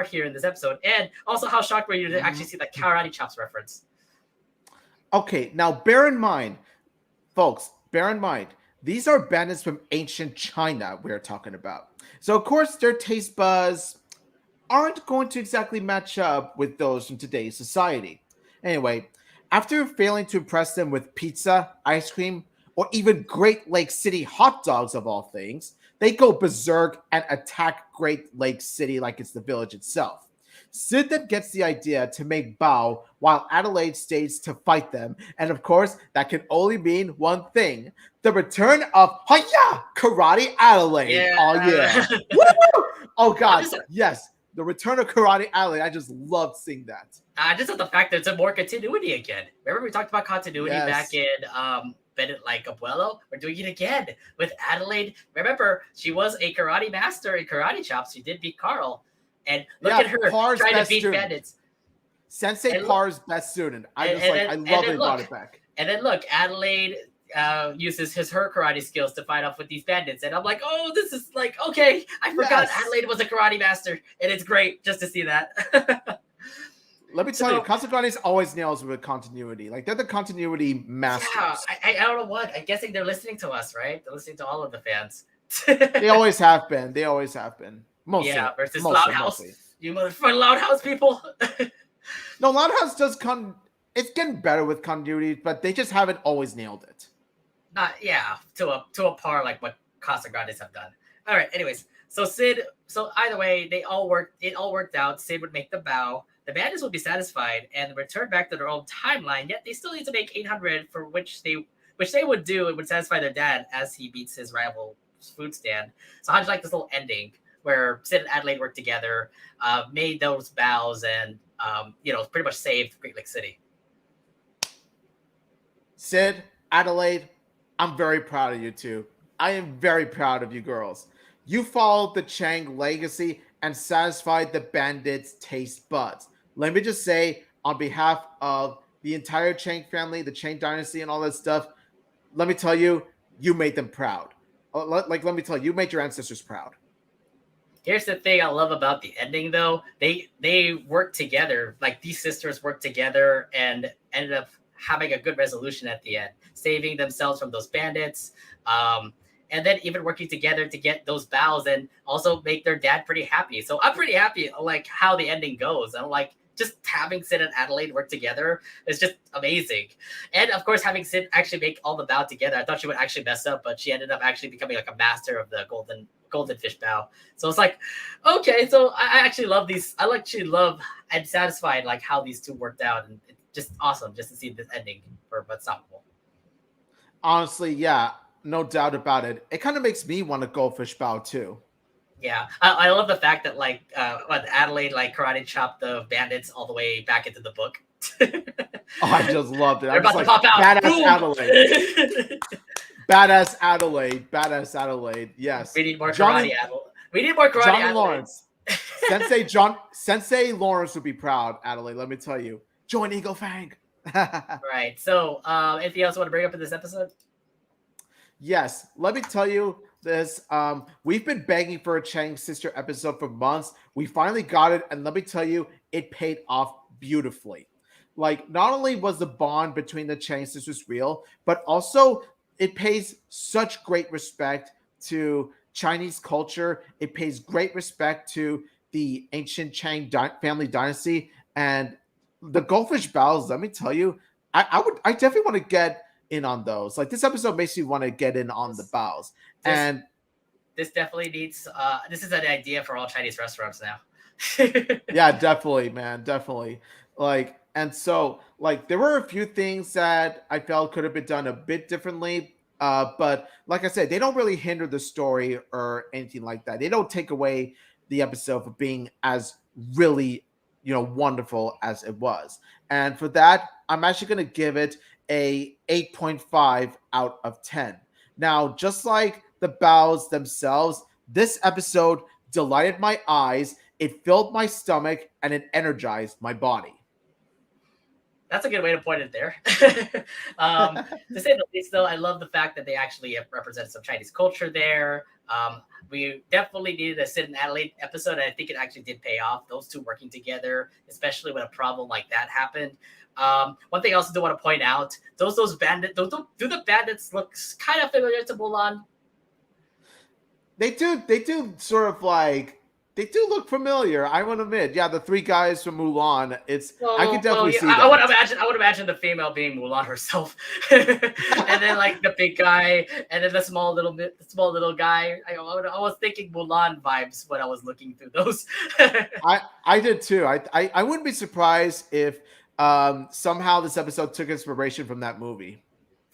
here in this episode? And also, how shocked were you to actually see that karate chops reference? Okay, now bear in mind, folks, these are bandits from ancient China we're talking about. So of course, their taste buds aren't going to exactly match up with those from today's society. Anyway, after failing to impress them with pizza, ice cream, or even Great Lake City hot dogs of all things, they go berserk and attack Great Lake City like it's the village itself. Sid then gets the idea to make Bao while Adelaide stays to fight them. And of course, that can only mean one thing: the return of Hiya! Karate Adelaide. Yeah. Oh, yeah. Woo! Oh, God. Yes. The return of Karate Adelaide. I just loved seeing that. Just the fact that it's a more continuity again. Remember we talked about continuity back in Like Abuelo? We're doing it again with Adelaide. Remember, she was a karate master in karate chops. She did beat Carl. And look at her Par's trying to beat student. bandits. Sensei Par's best student. I love they brought it back. And then look, Adelaide uses her karate skills to fight off with these bandits. And I'm like, oh, this is like, okay. I forgot Adelaide was a karate master. And it's great just to see that. Let me tell you, Casagrandes always nails with continuity. Like, they're the continuity masters. Yeah, I don't know what. I'm guessing they're listening to us, right? They're listening to all of the fans. They always have been. Mostly. Yeah, versus Loud House. You motherfucking Loud House people. No, Loud House does it's getting better with continuity, but they just haven't always nailed it. To a par like what Casagrandes have done. All right, anyways. So either way, it all worked out. Sid would make the bow. The bandits would be satisfied and return back to their own timeline, yet they still need to make 800, for which they would do. It would satisfy their dad as he beats his rival food stand. So how'd you like this little ending where Sid and Adelaide worked together, made those bows, and pretty much saved Great Lake City? Sid, Adelaide, I'm very proud of you two. I am very proud of you girls. You followed the Chang legacy and satisfied the bandits' taste buds. Let me just say, on behalf of the entire Chang family, the Chang dynasty, and all that stuff, let me tell you, you made them proud. Let me tell you, you made your ancestors proud. Here's the thing I love about the ending, though. They worked together. Like, these sisters worked together and ended up having a good resolution at the end, saving themselves from those bandits, and then even working together to get those bows and also make their dad pretty happy. So I'm pretty happy, like, how the ending goes. I'm like, just having Sid and Adelaide work together is just amazing. And of course, having Sid actually make all the bow together. I thought she would actually mess up, but she ended up actually becoming like a master of the golden fish bow. So it's like, okay, so I actually love these. I actually love and satisfied like how these two worked out, and it's just awesome just to see this ending for Bunstoppable. Honestly, yeah, no doubt about it. It kind of makes me want a goldfish bow too. Yeah, I love the fact that like Adelaide like karate chopped the bandits all the way back into the book. I just loved it. They're about to pop out. Badass Boom! Adelaide. Badass Adelaide. Yes. We need more karate Adelaide. We need more karate Johnny Adelaide. Lawrence. Sensei Lawrence would be proud, Adelaide. Let me tell you. Join Eagle Fang. Right. So, anything else you want to bring up in this episode? Yes. Let me tell you this. We've been begging for a Chang sister episode for months. We finally got it, and let me tell you, it paid off beautifully. Like, not only was the bond between the Chang sisters real, but also it pays such great respect to Chinese culture. It pays great respect to the ancient Chang family dynasty, and the goldfish bows. Let me tell you, I definitely want to get in on those. Like, this episode makes you want to get in on the bows. And this definitely needs this is an idea for all Chinese restaurants now. Yeah, definitely, man, definitely. Like, and so like there were a few things that I felt could have been done a bit differently, but like I said, they don't really hinder the story or anything like that. They don't take away the episode for being as really wonderful as it was. And for that, I'm actually going to give it a 8.5 out of 10. Now, just like the bows themselves, this episode delighted my eyes, it filled my stomach, and it energized my body. That's a good way to point it there. To say the least, though, I love the fact that they actually represent some Chinese culture there. We definitely needed a Sid and Adelaide episode, and I think it actually did pay off. Those two working together, especially when a problem like that happened. One thing I also do want to point out: those bandits. Do the bandits look kind of familiar to Mulan? They do sort of like they do look familiar. I will admit. Yeah, the three guys from Mulan. I could definitely see that. I would imagine the female being Mulan herself, and then like the big guy, and then the small little guy. I was thinking Mulan vibes when I was looking through those. I did too. I wouldn't be surprised if somehow this episode took inspiration from that movie.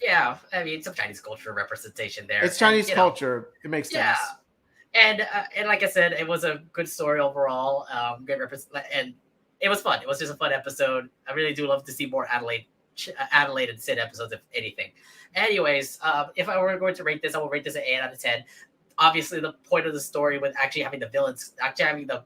Yeah, I mean, some Chinese culture representation there. It's Chinese culture. It makes sense. And like I said, it was a good story overall. Great and it was fun. It was just a fun episode. I really do love to see more Adelaide and Sid episodes, if anything. Anyways, if I were going to rate this, I will rate this an 8 out of 10. Obviously, the point of the story with actually having the villains, actually having the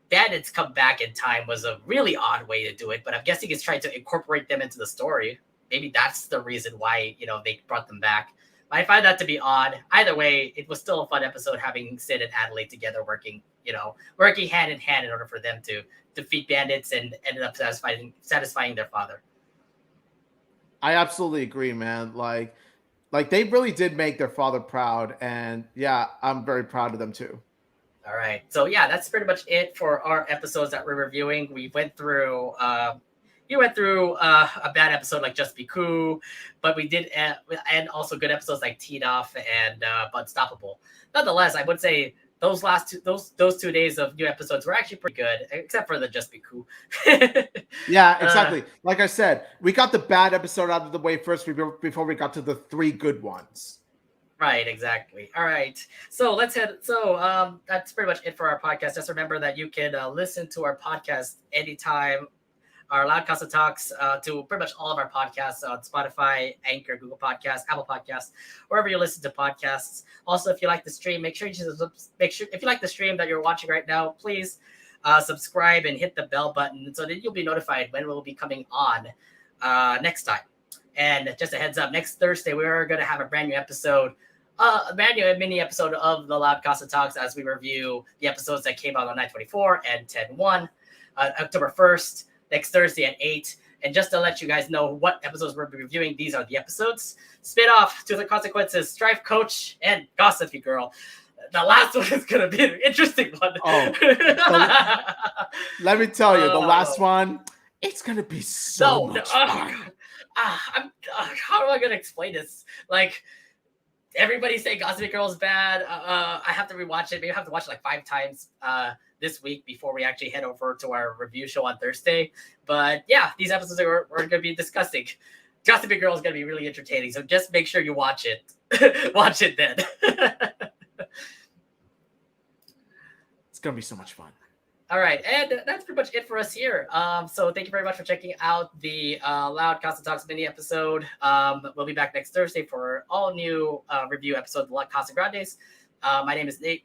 bandits come back in time was a really odd way to do it. But I'm guessing it's trying to incorporate them into the story. Maybe that's the reason why they brought them back. I find that to be odd. Either way, it was still a fun episode having Sid and Adelaide together working hand in hand in order for them to defeat bandits and ended up satisfying their father. I absolutely agree, man. Like they really did make their father proud, and yeah, I'm very proud of them too. All right. So yeah, that's pretty much it for our episodes that we're reviewing. We went through a bad episode like Just Be Coo, but we did and also good episodes like Teed Off and Bunstoppable. Nonetheless, I would say those 2 days of new episodes were actually pretty good, except for the Just Be Coo. Yeah, exactly. Like I said, we got the bad episode out of the way first before we got to the 3 good ones. Right, exactly. All right. So let's head. So that's pretty much it for our podcast. Just remember that you can listen to our podcast anytime. Our Loud Casa Talks to pretty much all of our podcasts on Spotify, Anchor, Google Podcasts, Apple Podcasts, wherever you listen to podcasts. Also, if you like the stream, make sure if you like the stream that you're watching right now, please subscribe and hit the bell button so that you'll be notified when we'll be coming on next time. And just a heads up, next Thursday we are going to have a brand new episode. A mini episode of the Loud Casa Talks as we review the episodes that came out on 9/24 and 10/1, October 1st. Next Thursday at 8. And just to let you guys know what episodes we'll be reviewing, these are the episodes. Spin-off, To the Consequences, Strife Coach, and Gossipy Girl. The last one is going to be an interesting one. Let me tell you, the last one, it's going to be so much fun. How am I going to explain this? Like, everybody's saying Gossipy Girl is bad. I have to rewatch it. Maybe I have to watch it like 5 times this week before we actually head over to our review show on Thursday. But yeah, these episodes are going to be disgusting. Gossipy Girl is going to be really entertaining. So just make sure you watch it. Watch it then. It's going to be so much fun. All right. And that's pretty much it for us here. So thank you very much for checking out the Loud Casa Talks mini episode. We'll be back next Thursday for all new review episode of Like Casagrandes. My name is Nate.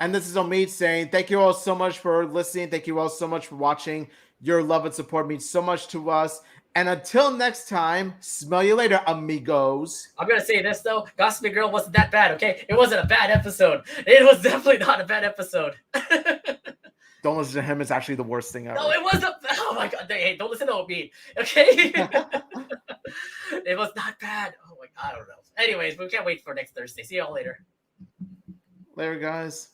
And this is Omid saying thank you all so much for listening. Thank you all so much for watching. Your love and support means so much to us. And until next time, smell you later, amigos. I'm going to say this, though. Gossipy Girl wasn't that bad, okay? It wasn't a bad episode. It was definitely not a bad episode. Don't listen to him. It's actually the worst thing ever. No, it wasn't. Oh, my God. Hey, don't listen to Omid, okay? It was not bad. Oh, my God. I don't know. Anyways, we can't wait for next Thursday. See y'all later. Later, guys.